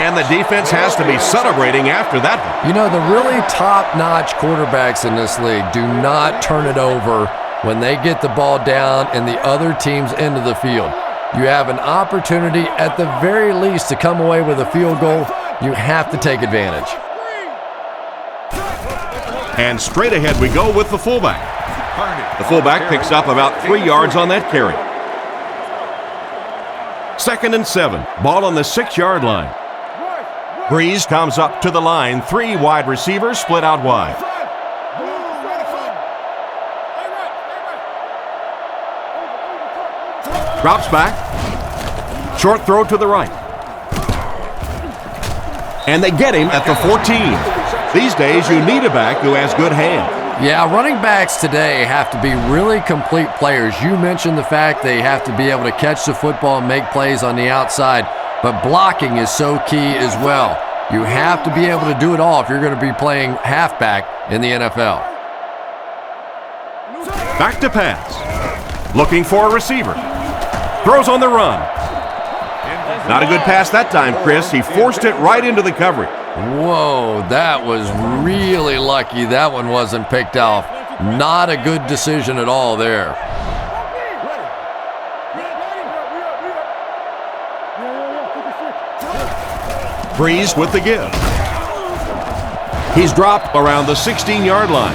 B: And the defense has to be celebrating after that one.
C: You know, the really top-notch quarterbacks in this league do not turn it over when they get the ball down in the other team's end of the field. You have an opportunity at the very least to come away with a field goal. You have to take advantage.
B: And straight ahead we go with the fullback. The fullback picks up about 3 yards on that carry. 2nd and 7. Ball on the 6-yard line. Breeze comes up to the line. 3 wide receivers split out wide. Drops back. Short throw to the right. And they get him at the 14. These days you need a back who has good hands.
C: Yeah, running backs today have to be really complete players. You mentioned the fact they have to be able to catch the football and make plays on the outside, but blocking is so key as well. You have to be able to do it all if you're going to be playing halfback in the NFL.
B: Back to pass. Looking for a receiver. Throws on the run. Not a good pass that time, Chris. He forced it right into the coverage.
C: Whoa, that was really lucky that one wasn't picked off. Not a good decision at all there.
B: Breeze with the give. He's dropped around the 16-yard line.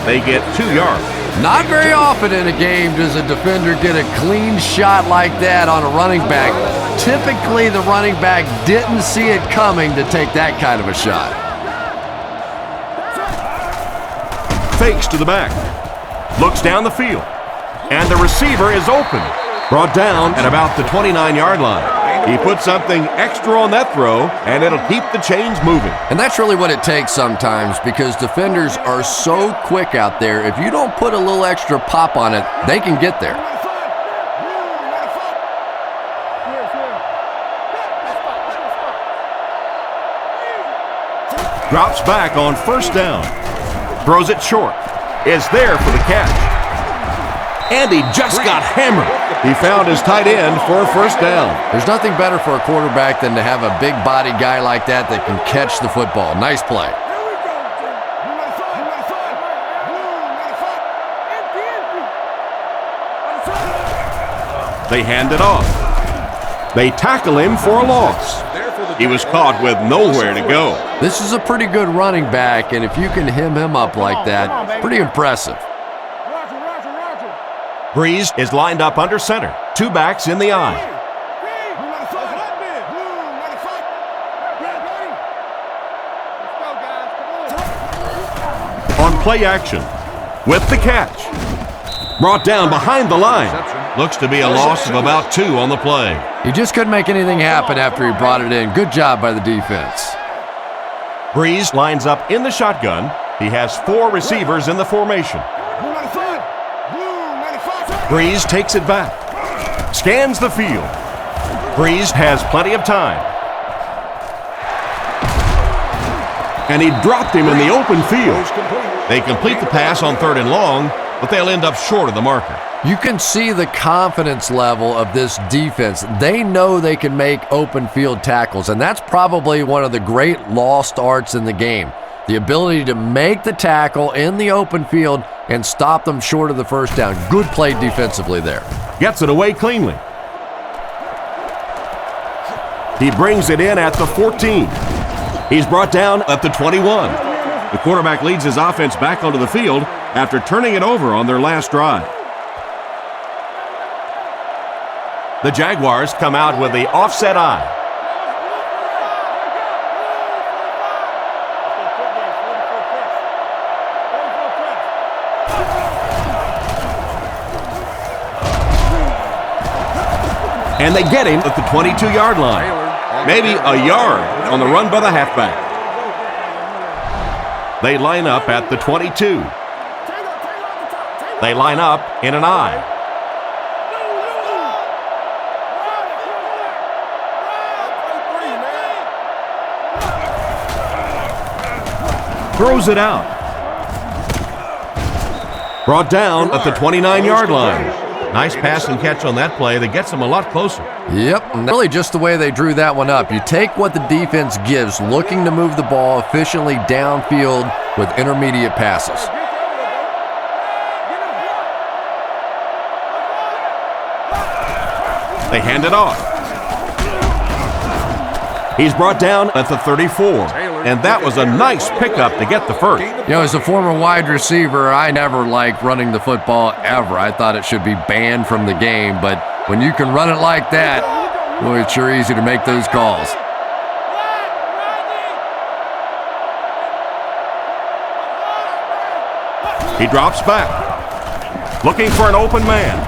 B: They get 2 yards.
C: Not very often in a game does a defender get a clean shot like that on a running back. Typically, the running back didn't see it coming to take that kind of a shot.
B: Fakes to the back. Looks down the field. And the receiver is open. Brought down at about the 29-yard line. He put something extra on that throw, and it'll keep the chains moving.
C: And that's really what it takes sometimes, because defenders are so quick out there. If you don't put a little extra pop on it, they can get there.
B: Drops back on first down. Throws it short. Is there for the catch. And he just got hammered. He found his tight end for a first down.
C: There's nothing better for a quarterback than to have a big body guy like that that can catch the football. Nice play.
B: They hand it off. They tackle him for a loss. He was caught with nowhere to go.
C: This is a pretty good running back, and if you can hem him up like that, pretty impressive.
B: Breeze is lined up under center. Two backs in the eye. On play action, with the catch. Brought down behind the line. Looks to be a loss of about 2 on the play.
C: He just couldn't make anything happen after he brought it in. Good job by the defense.
B: Breeze lines up in the shotgun. He has 4 receivers in the formation. Breeze takes it back. Scans the field. Breeze has plenty of time. And he dropped him in the open field. They complete the pass on 3rd and long, but they'll end up short of the marker.
C: You can see the confidence level of this defense. They know they can make open field tackles, and that's probably one of the great lost arts in the game. The ability to make the tackle in the open field and stop them short of the first down. Good play defensively there.
B: Gets it away cleanly. He brings it in at the 14. He's brought down at the 21. The quarterback leads his offense back onto the field after turning it over on their last drive. The Jaguars come out with the offset eye. And they get him at the 22-yard line. Maybe a yard on the run by the halfback. They line up at the 22. They line up in an eye. Throws it out. Brought down at the 29-yard line. Nice pass and catch on that play that gets them a lot closer.
C: Yep, and really just the way they drew that one up. You take what the defense gives, looking to move the ball efficiently downfield with intermediate passes.
B: They hand it off. He's brought down at the 34, and that was a nice pickup to get the first.
C: You know, as a former wide receiver, I never liked running the football ever. I thought it should be banned from the game, but when you can run it like that, boy, it's sure easy to make those calls.
B: He drops back, looking for an open man,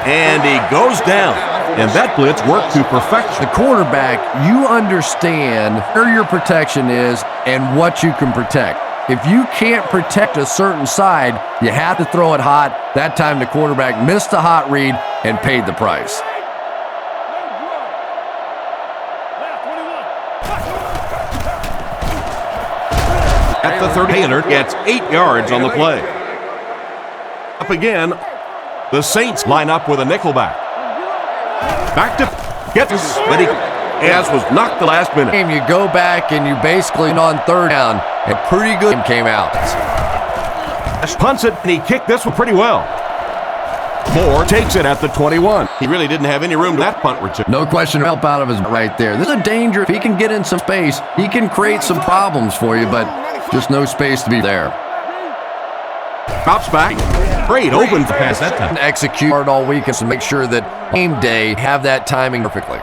B: and he goes down. And that blitz worked to perfection.
C: The quarterback, you understand where your protection is and what you can protect. If you can't protect a certain side, you have to throw it hot. That time the quarterback missed the hot read and paid the price.
B: At the 30, Taylor gets 8 yards on the play. Up again, the Saints line up with a nickelback. Back to get this, but he was knocked the last minute.
C: You go back and you basically on 3rd down, and pretty good came out.
B: Punts it, and he kicked this one pretty well. Moore takes it at the 21. He really didn't have any room to that punt return.
C: No question, help out of his right there. This is a danger. If he can get in some space, he can create some problems for you, but just no space to be there.
B: Drops back. Great open pass that time.
C: Execute hard all weekend to make sure that game day have that timing perfectly.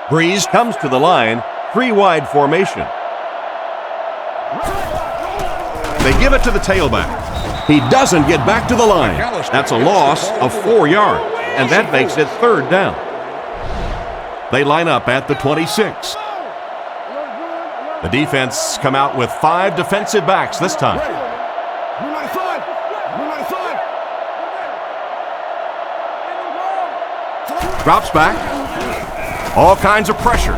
B: Breeze comes to the line, 3 wide formation. They give it to the tailback. He doesn't get back to the line. That's a loss of 4 yards, and that makes it 3rd down. They line up at the 26. The defense come out with 5 defensive backs this time. Drops back. All kinds of pressure.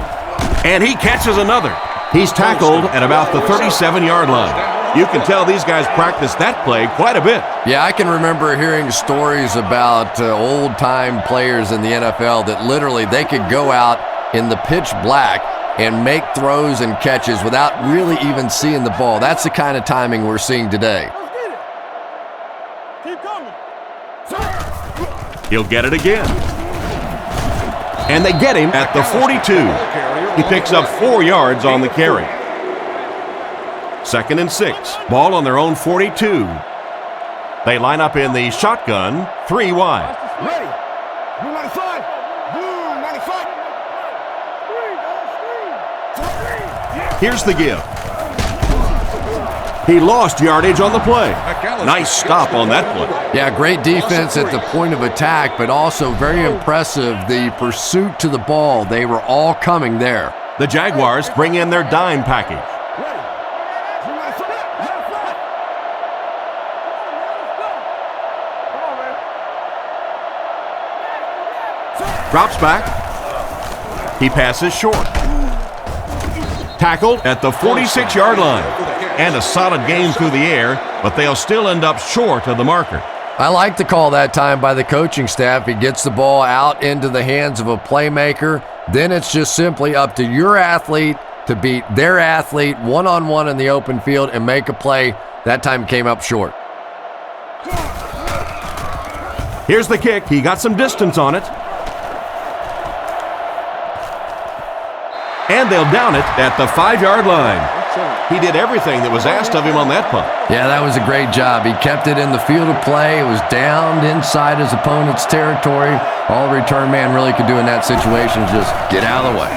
B: And he catches another. He's tackled at about the 37-yard line. You can tell these guys practice that play quite a bit.
C: Yeah, I can remember hearing stories about old-time players in the NFL that literally they could go out in the pitch black and make throws and catches without really even seeing the ball. That's the kind of timing we're seeing today.
B: He'll get it again. And they get him at the 42. He picks up 4 yards on the carry. 2nd and 6. Ball on their own 42. They line up in the shotgun, 3 wide.
D: Ready. Blue 95. Blue 95.
B: Here's the give. He lost yardage on the play. Nice stop on that play.
C: Yeah, great defense at the point of attack, but also very impressive the pursuit to the ball. They were all coming there.
B: The Jaguars bring in their dime package. Drops back. He passes short. Tackled at the 46-yard line. And a solid game through the air, but they'll still end up short of the marker.
C: I like the call that time by the coaching staff. He gets the ball out into the hands of a playmaker. Then it's just simply up to your athlete to beat their athlete one-on-one in the open field and make a play. That time came up short.
B: Here's the kick. He got some distance on it. And they'll down it at the 5-yard line. He did everything that was asked of him on that punt.
C: Yeah, that was a great job. He kept it in the field of play. It was downed inside his opponent's territory. All the return man really could do in that situation is just get out of the way.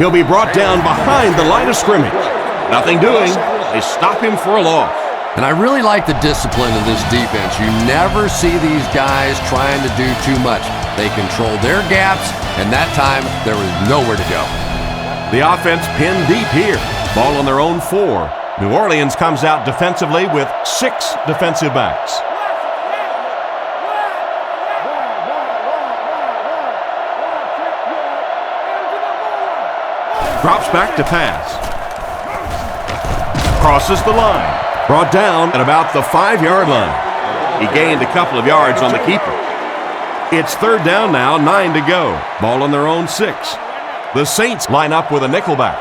B: He'll be brought down behind the line of scrimmage. Nothing doing. They stop him for a loss.
C: And I really like the discipline of this defense. You never see these guys trying to do too much. They control their gaps, and that time there was nowhere to go.
B: The offense pinned deep here. Ball on their own 4. New Orleans comes out defensively with 6 defensive backs. Drops back to pass. Crosses the line. Brought down at about the 5-yard line. He gained a couple of yards on the keeper. It's 3rd down now, 9 to go. Ball on their own 6. The Saints line up with a nickelback.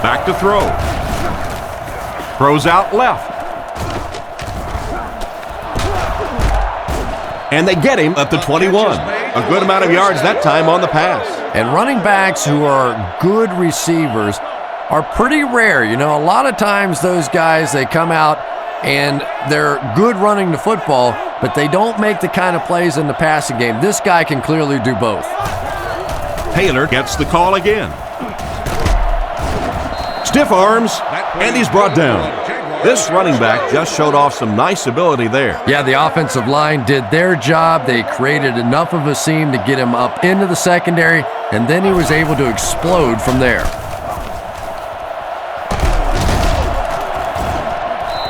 B: Back to throw. Throws out left. And they get him at the 21. A good amount of yards that time on the pass.
C: And running backs who are good receivers are pretty rare. You know, a lot of times those guys, they come out and they're good running the football, but they don't make the kind of plays in the passing game. This guy can clearly do both.
B: Taylor gets the call again. Stiff arms, and he's brought down. This running back just showed off some nice ability there.
C: Yeah, the offensive line did their job. They created enough of a seam to get him up into the secondary, and then he was able to explode from there.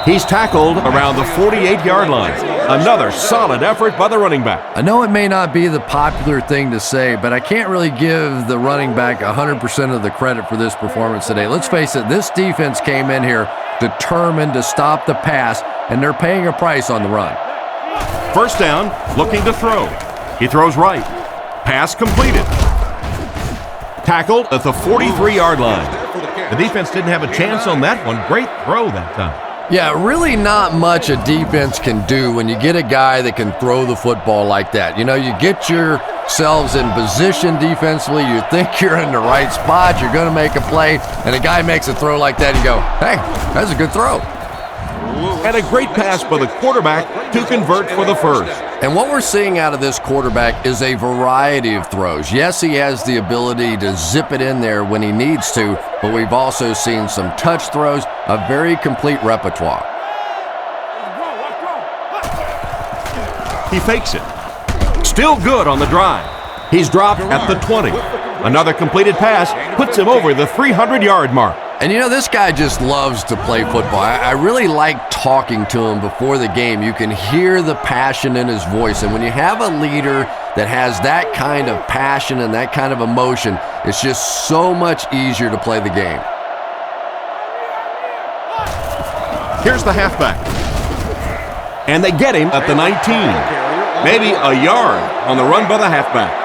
B: He's tackled around the 48-yard line. Another solid effort by the running back.
C: I know it may not be the popular thing to say, but I can't really give the running back 100% of the credit for this performance today. Let's face it, this defense came in here determined to stop the pass, and they're paying a price on the run.
B: 1st down, looking to throw. He throws right. Pass completed. Tackled at the 43-yard line. The defense didn't have a chance on that one. Great throw that time.
C: Yeah, really not much a defense can do when you get a guy that can throw the football like that. You know, you get yourselves in position defensively, you think you're in the right spot, you're going to make a play, and a guy makes a throw like that, and you go, hey, that's a good throw.
B: And a great pass by the quarterback to convert for the first.
C: And what we're seeing out of this quarterback is a variety of throws. Yes, he has the ability to zip it in there when he needs to, but we've also seen some touch throws, a very complete repertoire.
B: He fakes it. Still good on the drive. He's dropped at the 20. Another completed pass puts him over the 300-yard mark.
C: And you know, this guy just loves to play football. I really like talking to him before the game. You can hear the passion in his voice. And when you have a leader that has that kind of passion and that kind of emotion, it's just so much easier to play the game.
B: Here's the halfback. And they get him at the 19. Maybe a yard on the run by the halfback.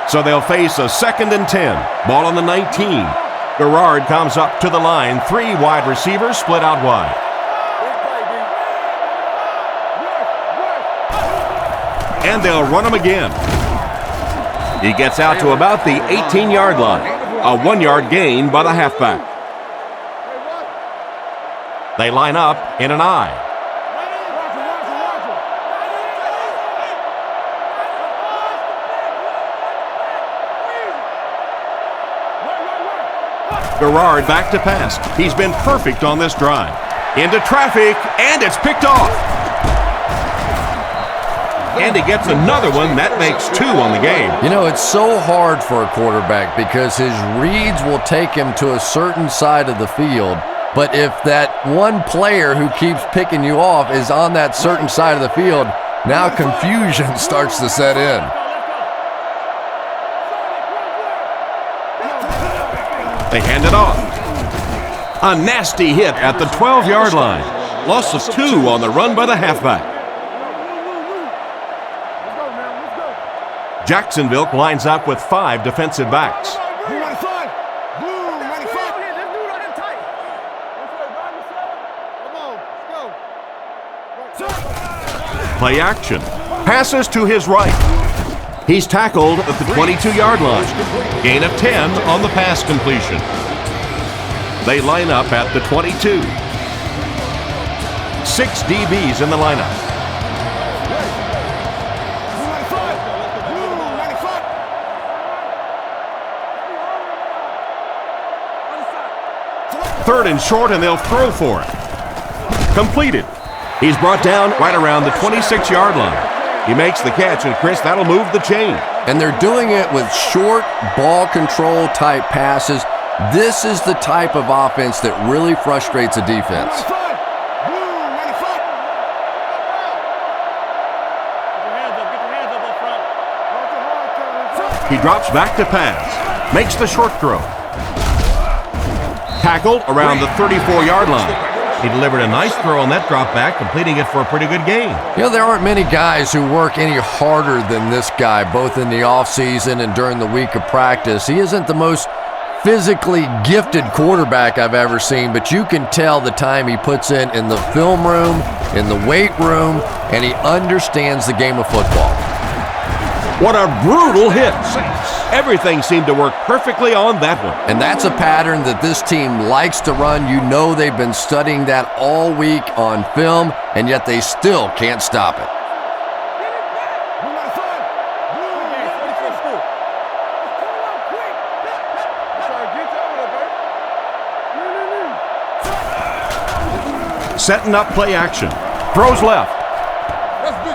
B: So they'll face a 2nd and 10. Ball on the 19. Garrard comes up to the line. 3 wide receivers split out wide. and they'll run him again. He gets out to about the 18-yard line. A 1-yard gain by the halfback. They line up in an I. Garrard back to pass. He's been perfect on this drive. Into traffic, and it's picked off. And he gets another one. That makes 2 on the game.
C: You know, it's so hard for a quarterback because his reads will take him to a certain side of the field. But if that one player who keeps picking you off is on that certain side of the field, now confusion starts to set in.
B: They hand it off. A nasty hit at the 12-yard line. Loss of 2 on the run by the halfback. Jacksonville lines up with 5 defensive backs. Play action. Passes to his right. He's tackled at the 22-yard line. Gain of 10 on the pass completion. They line up at the 22. 6 DBs in the lineup. Third and short, and they'll throw for it. Completed. He's brought down right around the 26-yard line. He makes the catch, and Chris, that'll move the chain.
C: And they're doing it with short ball control type passes. This is the type of offense that really frustrates a defense.
B: He drops back to pass, makes the short throw. Tackled around the 34-yard line. He delivered a nice throw on that drop back, completing it for a pretty good gain.
C: You know, there aren't many guys who work any harder than this guy, both in the offseason and during the week of practice. He isn't the most physically gifted quarterback I've ever seen, but you can tell the time he puts in the film room, in the weight room, and he understands the game of football.
B: What a brutal hit. Everything seemed to work perfectly on that one.
C: And that's a pattern that this team likes to run. You know they've been studying that all week on film, and yet they still can't stop it.
B: Setting up play action. Throws left.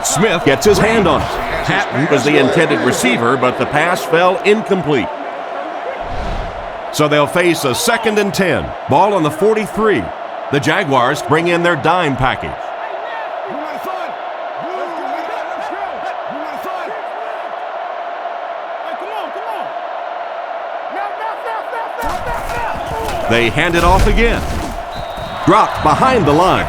B: Smith gets his hand on it. Hatton was the intended receiver, but the pass fell incomplete. So they'll face a 2nd and 10. Ball on the 43. The Jaguars bring in their dime package. They hand it off again. Dropped behind the line.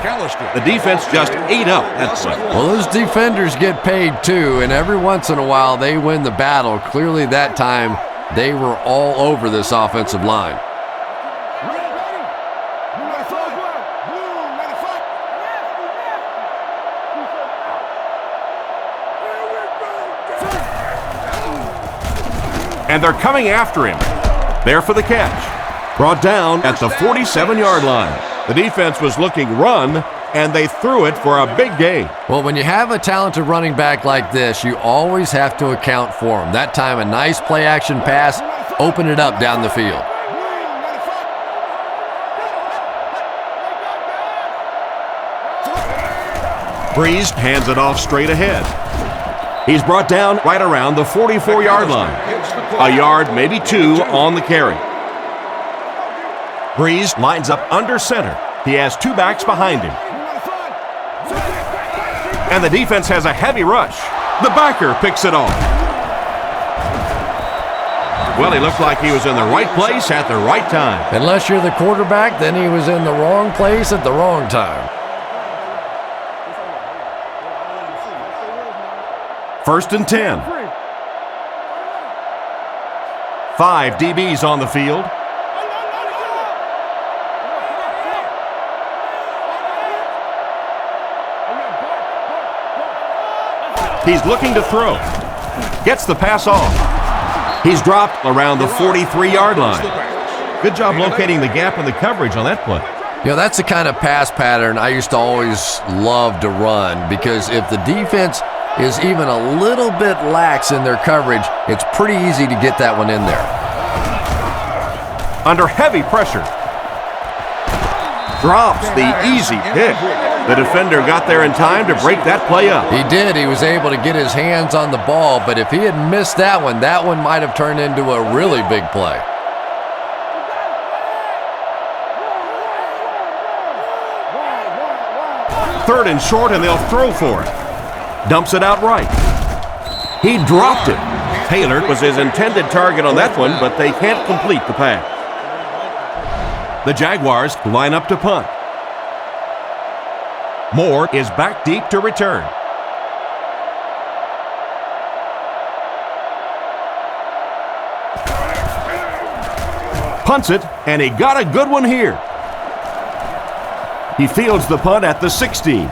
B: The defense just ate up that play.
C: Well, those defenders get paid too, and every once in a while they win the battle. Clearly that time they were all over this offensive line.
B: And they're coming after him. There for the catch. Brought down at the 47-yard line. The defense was looking run, and they threw it for a big gain.
C: Well, when you have a talented running back like this, you always have to account for him. That time, a nice play-action pass, open it up down the field.
B: Breeze hands it off straight ahead. He's brought down right around the 44-yard line. A yard, maybe 2 on the carry. Breeze lines up under center. He has 2 backs behind him. And the defense has a heavy rush. The backer picks it off. Well, he looked like he was in the right place at the right time.
C: Unless you're the quarterback, then he was in the wrong place at the wrong time.
B: 1st and 10. 5 DBs on the field. He's looking to throw. Gets the pass off. He's dropped around the 43-yard line. Good job locating the gap in the coverage on that play.
C: You know, that's the kind of pass pattern I used to always love to run, because if the defense is even a little bit lax in their coverage, it's pretty easy to get that one in there.
B: Under heavy pressure. Drops the easy pick. The defender got there in time to break that play up.
C: He did. He was able to get his hands on the ball, but if he had missed that one might have turned into a really big play.
B: Third and short, and they'll throw for it. Dumps it out right. He dropped it. Taylor was his intended target on that one, but they can't complete the pass. The Jaguars line up to punt. Moore is back deep to return. Punts it, and he got a good one here. He fields the punt at the 16.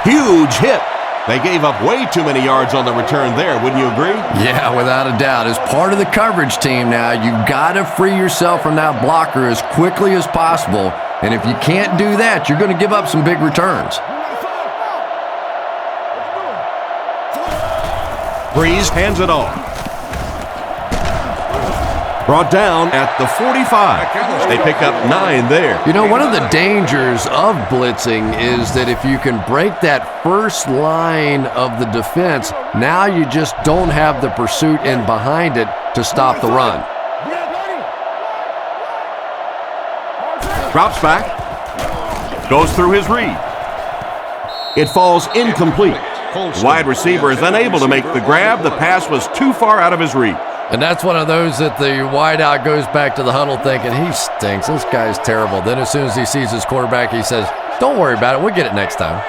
B: Huge hit. They gave up way too many yards on the return there, wouldn't you agree?
C: Yeah, without a doubt. As part of the coverage team now, you've got to free yourself from that blocker as quickly as possible. And if you can't do that, you're going to give up some big returns.
B: Breeze hands it off. Brought down at the 45. They pick up 9 there.
C: You know, one of the dangers of blitzing is that if you can break that first line of the defense, now you just don't have the pursuit in behind it to stop the run.
B: Drops back. Goes through his read. It falls incomplete. The wide receiver is unable to make the grab. The pass was too far out of his reach.
C: And that's one of those that the wideout goes back to the huddle thinking, he stinks, this guy's terrible. Then as soon as he sees his quarterback, he says, don't worry about it, we'll get it next time.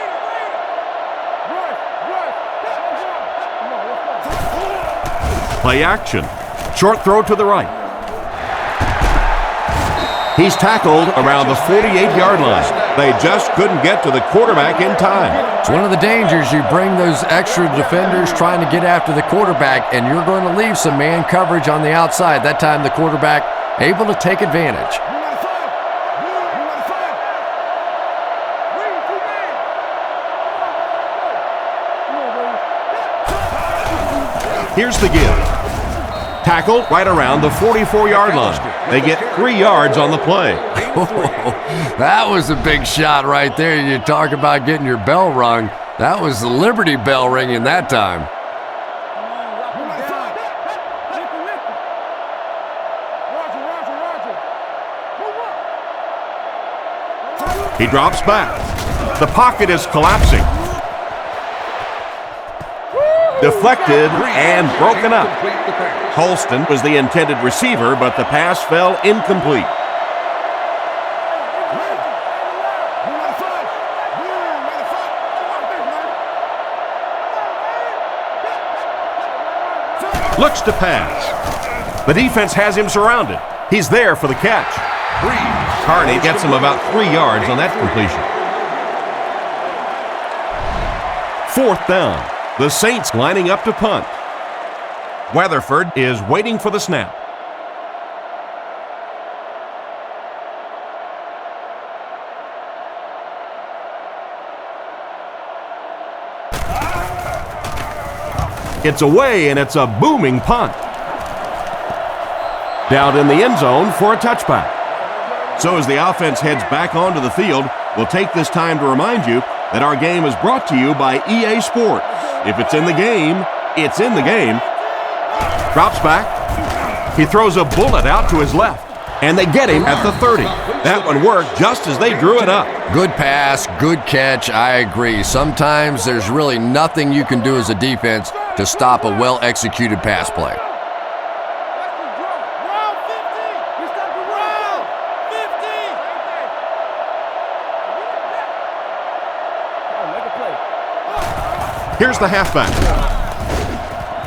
B: Play action. Short throw to the right. He's tackled around the 48-yard line. They just couldn't get to the quarterback in time.
C: It's one of the dangers. You bring those extra defenders trying to get after the quarterback, and you're going to leave some man coverage on the outside. That time the quarterback able to take advantage.
B: Here's the give. Tackled right around the 44-yard line. They get 3 yards on the play.
C: That was a big shot right there. You talk about getting your bell rung. That was the Liberty Bell ringing that time.
B: He drops back. The pocket is collapsing. Deflected and broken up. Holston was the intended receiver, but the pass fell incomplete. Looks to pass. The defense has him surrounded. He's there for the catch. Carney gets him about 3 yards on that completion. 4th down. The Saints lining up to punt. Weatherford is waiting for the snap. It's away, and it's a booming punt. Down in the end zone for a touchback. So as the offense heads back onto the field, we'll take this time to remind you that our game is brought to you by EA Sports. If it's in the game, it's in the game. Drops back. He throws a bullet out to his left, and they get him at the 30. That one worked just as they drew it up.
C: Good pass, good catch, I agree. Sometimes there's really nothing you can do as a defense to stop a well-executed pass play.
B: Here's the halfback.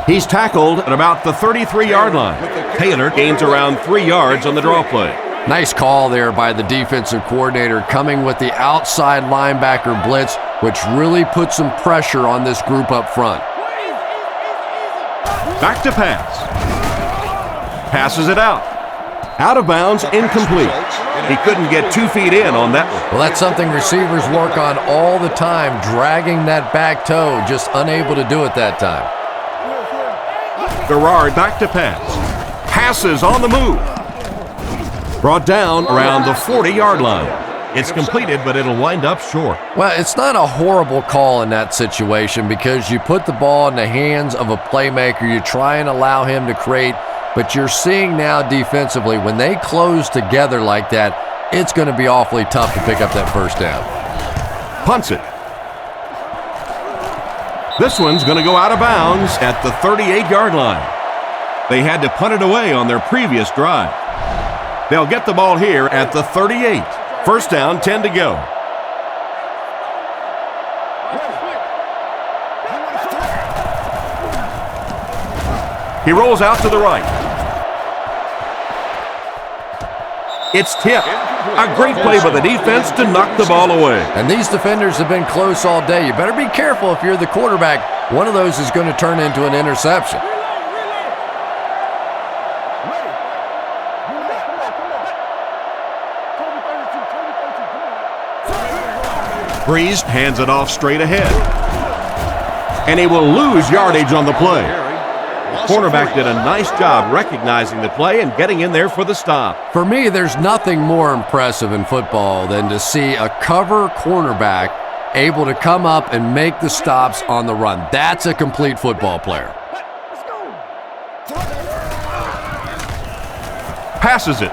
B: He's tackled at about the 33-yard line. Taylor gains around 3 yards on the draw play.
C: Nice call there by the defensive coordinator, coming with the outside linebacker blitz, which really puts some pressure on this group up front.
B: Back to pass. Passes it out. Out of bounds, incomplete. He couldn't get 2 feet in on that one.
C: Well, that's something receivers work on all the time, dragging that back toe, just unable to do it that time.
B: Garrard back to pass. Passes on the move. Brought down around the 40-yard line. It's completed, but it'll wind up short.
C: Well, it's not a horrible call in that situation because you put the ball in the hands of a playmaker. You try and allow him to create, but you're seeing now defensively, when they close together like that, it's going to be awfully tough to pick up that first down.
B: Punts it. This one's going to go out of bounds at the 38-yard line. They had to punt it away on their previous drive. They'll get the ball here at the 38. First down, 10 to go. He rolls out to the right. It's tipped. A great play by the defense to knock the ball away.
C: And these defenders have been close all day. You better be careful if you're the quarterback. One of those is going to turn into an interception.
B: Breeze hands it off straight ahead. And he will lose yardage on the play. The cornerback did a nice job recognizing the play and getting in there for the stop.
C: For me, there's nothing more impressive in football than to see a cover cornerback able to come up and make the stops on the run. That's a complete football player.
B: Passes it.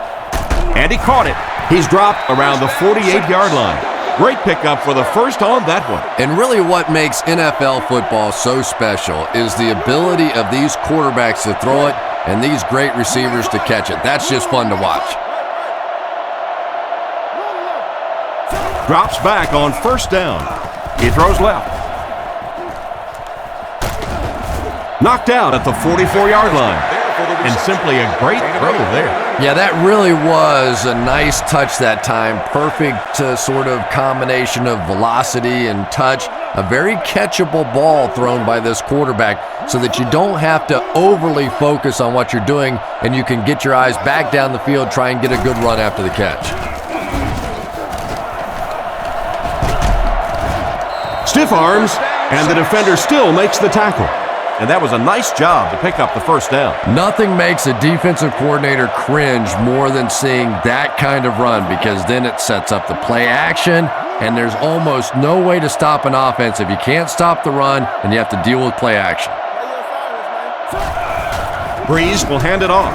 B: And he caught it. He's dropped around the 48-yard line. Great pickup for the first on that one.
C: And really what makes NFL football so special is the ability of these quarterbacks to throw it and these great receivers to catch it. That's just fun to watch.
B: Drops back on first down. He throws left. Knocked out at the 44-yard line. And simply a great throw there.
C: Yeah, that really was a nice touch that time. Perfect sort of combination of velocity and touch. A very catchable ball thrown by this quarterback so that you don't have to overly focus on what you're doing and you can get your eyes back down the field, try and get a good run after the catch.
B: Stiff arms, and the defender still makes the tackle. And that was a nice job to pick up the first down.
C: Nothing makes a defensive coordinator cringe more than seeing that kind of run, because then it sets up the play action, and there's almost no way to stop an offense if you can't stop the run and you have to deal with play action.
B: Breeze will hand it off.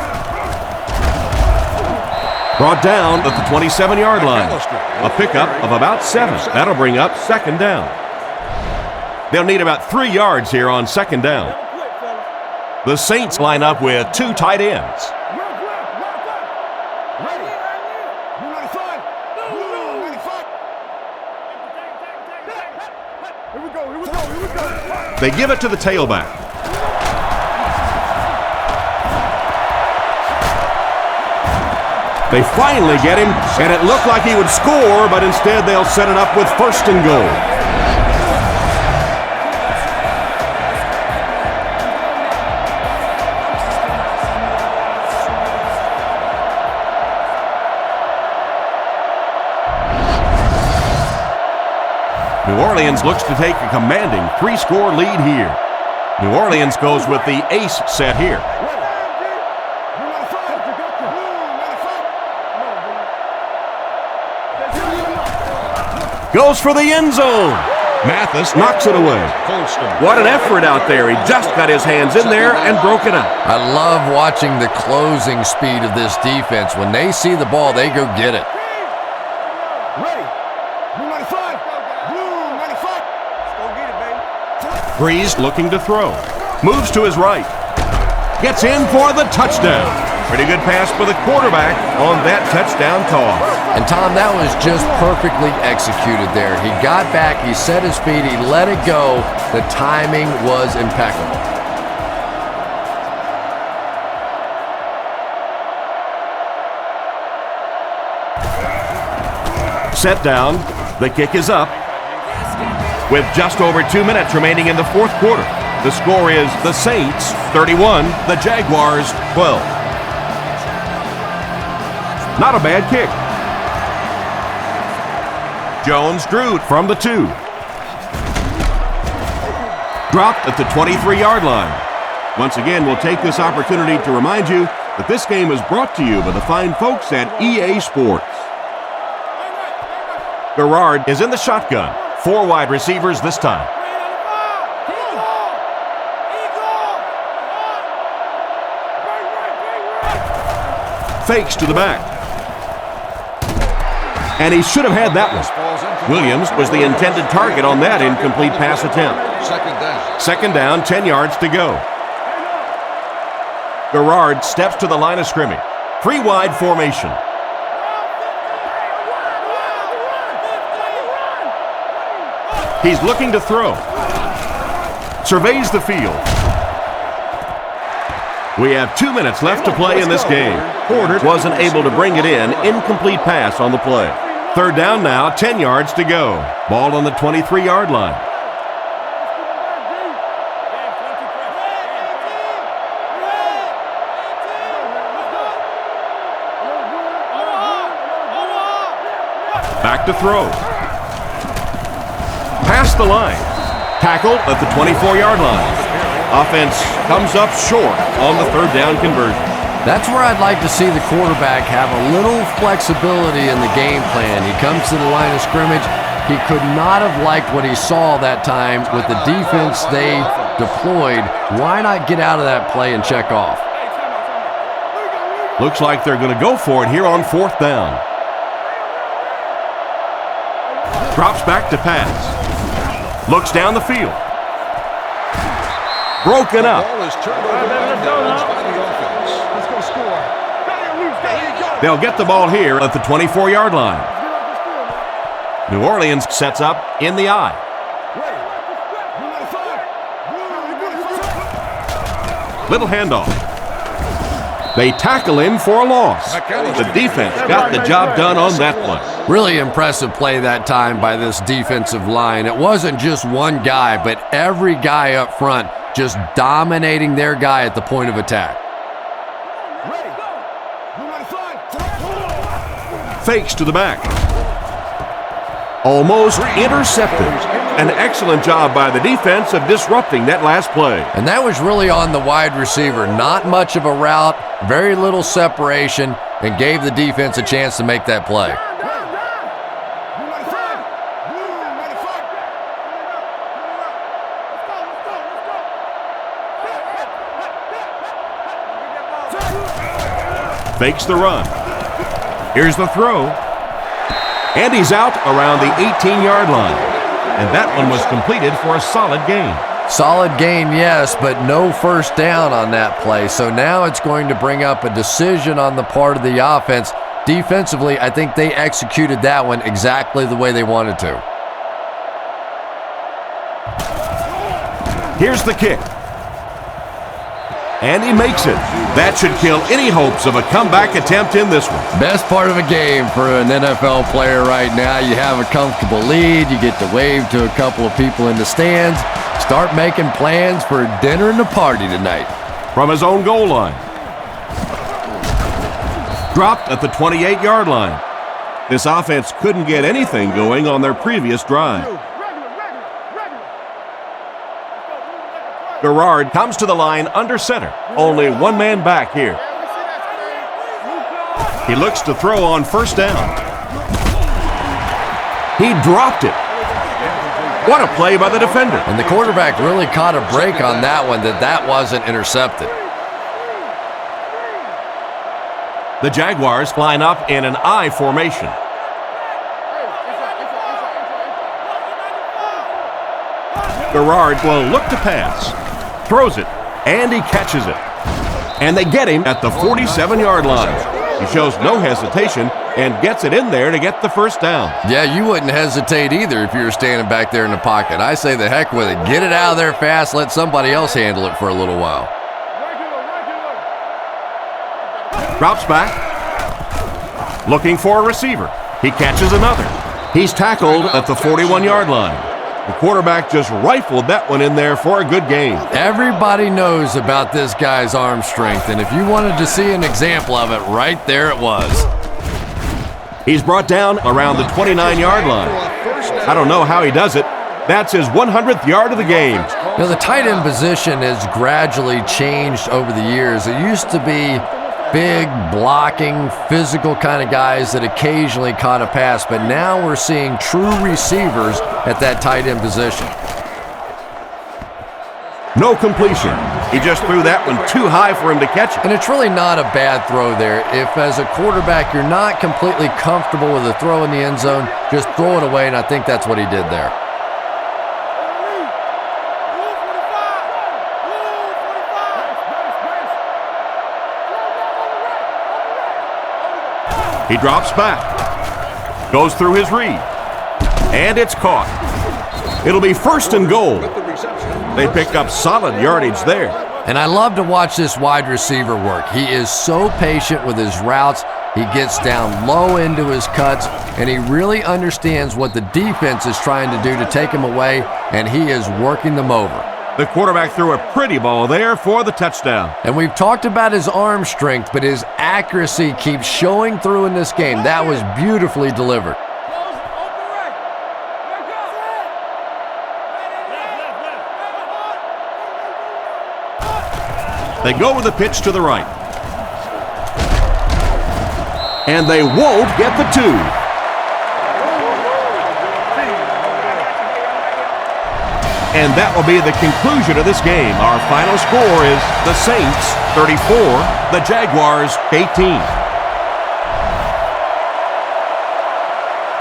B: Brought down at the 27-yard line. A pickup of about 7. That'll bring up second down. They'll need about 3 yards here on second down. The Saints line up with 2 tight ends. They give it to the tailback. They finally get him, and it looked like he would score, but instead they'll set it up with first and goal. New Orleans looks to take a commanding 3-score lead here. New Orleans goes with the ace set here. Goes for the end zone. Mathis knocks it away. What an effort out there. He just got his hands in there and broke it up.
C: I love watching the closing speed of this defense. When they see the ball, they go get it.
B: Breeze looking to throw. Moves to his right. Gets in for the touchdown. Pretty good pass for the quarterback on that touchdown toss.
C: And Tom, that was just perfectly executed there. He got back, he set his feet, he let it go. The timing was impeccable.
B: Set down. The kick is up. With just over 2 minutes remaining in the fourth quarter, the score is the Saints 31, the Jaguars 12. Not a bad kick. Jones drew from the 2. Dropped at the 23-yard line. Once again, we'll take this opportunity to remind you that this game is brought to you by the fine folks at EA Sports. Garrard is in the shotgun. 4 wide receivers this time. Fakes to the back. And he should have had that one. Williams was the intended target on that incomplete pass attempt. Second down, 10 yards to go. Garrard steps to the line of scrimmage. 3 wide formation. He's looking to throw. Surveys the field. We have 2 minutes left to play in this game. Porter wasn't able to bring it in. Incomplete pass on the play. Third down now, 10 yards to go. Ball on the 23-yard line. Back to throw. Past the line. Tackled at the 24-yard line. Offense comes up short on the third down conversion.
C: That's where I'd like to see the quarterback have a little flexibility in the game plan. He comes to the line of scrimmage. He could not have liked what he saw that time with the defense they deployed. Why not get out of that play and check off?
B: Looks like they're going to go for it here on fourth down. Drops back to pass. Looks down the field. Broken up. They'll get the ball here at the 24-yard line. New Orleans sets up in the I. Little handoff. They tackle him for a loss. The defense got the job done on that play.
C: Really impressive play that time by this defensive line. It wasn't just one guy, but every guy up front just dominating their guy at the point of attack.
B: Fakes to the back. Almost intercepted. An excellent job by the defense of disrupting that last play.
C: And that was really on the wide receiver. Not much of a route, very little separation, and gave the defense a chance to make that play.
B: Fakes the run. Here's the throw. And he's out around the 18-yard line. And that one was completed for a solid gain.
C: Solid gain, yes, but no first down on that play. So now it's going to bring up a decision on the part of the offense. Defensively, I think they executed that one exactly the way they wanted to.
B: Here's the kick. And he makes it. That should kill any hopes of a comeback attempt in this one.
C: Best part of a game for an NFL player right now. You have a comfortable lead. You get to wave to a couple of people in the stands. Start making plans for dinner and a party tonight.
B: From his own goal line. Dropped at the 28-yard line. This offense couldn't get anything going on their previous drive. Garrard comes to the line under center. Only one man back here. He looks to throw on first down. He dropped it. What a play by the defender.
C: And the quarterback really caught a break on that one, that wasn't intercepted.
B: The Jaguars line up in an I formation. Garrard will look to pass. Throws it, and he catches it. And they get him at the 47-yard line. He shows no hesitation and gets it in there to get the first down.
C: Yeah, you wouldn't hesitate either if you were standing back there in the pocket. I say the heck with it. Get it out of there fast. Let somebody else handle it for a little while.
B: Drops back. Looking for a receiver. He catches another. He's tackled at the 41-yard line. The quarterback just rifled that one in there for a good gain.
C: Everybody knows about this guy's arm strength, and if you wanted to see an example of it, right there it was.
B: He's brought down around the 29-yard line. I don't know how he does it. That's his 100th yard of the game.
C: You know, the tight end position has gradually changed over the years. It used to be big, blocking, physical kind of guys that occasionally caught a pass, but now we're seeing true receivers at that tight end position.
B: No completion. He just threw that one too high for him to catch it.
C: And it's really not a bad throw there. If, as a quarterback, you're not completely comfortable with a throw in the end zone, just throw it away, and I think that's what he did there.
B: He drops back, goes through his read, and it's caught. It'll be 1st and goal. They pick up solid yardage there.
C: And I love to watch this wide receiver work. He is so patient with his routes. He gets down low into his cuts, and he really understands what the defense is trying to do to take him away, and he is working them over.
B: The quarterback threw a pretty ball there for the touchdown.
C: And we've talked about his arm strength, but his accuracy keeps showing through in this game. That was beautifully delivered.
B: They go with the pitch to the right. And they won't get the 2. And that will be the conclusion of this game. Our final score is the Saints 34, the Jaguars 18.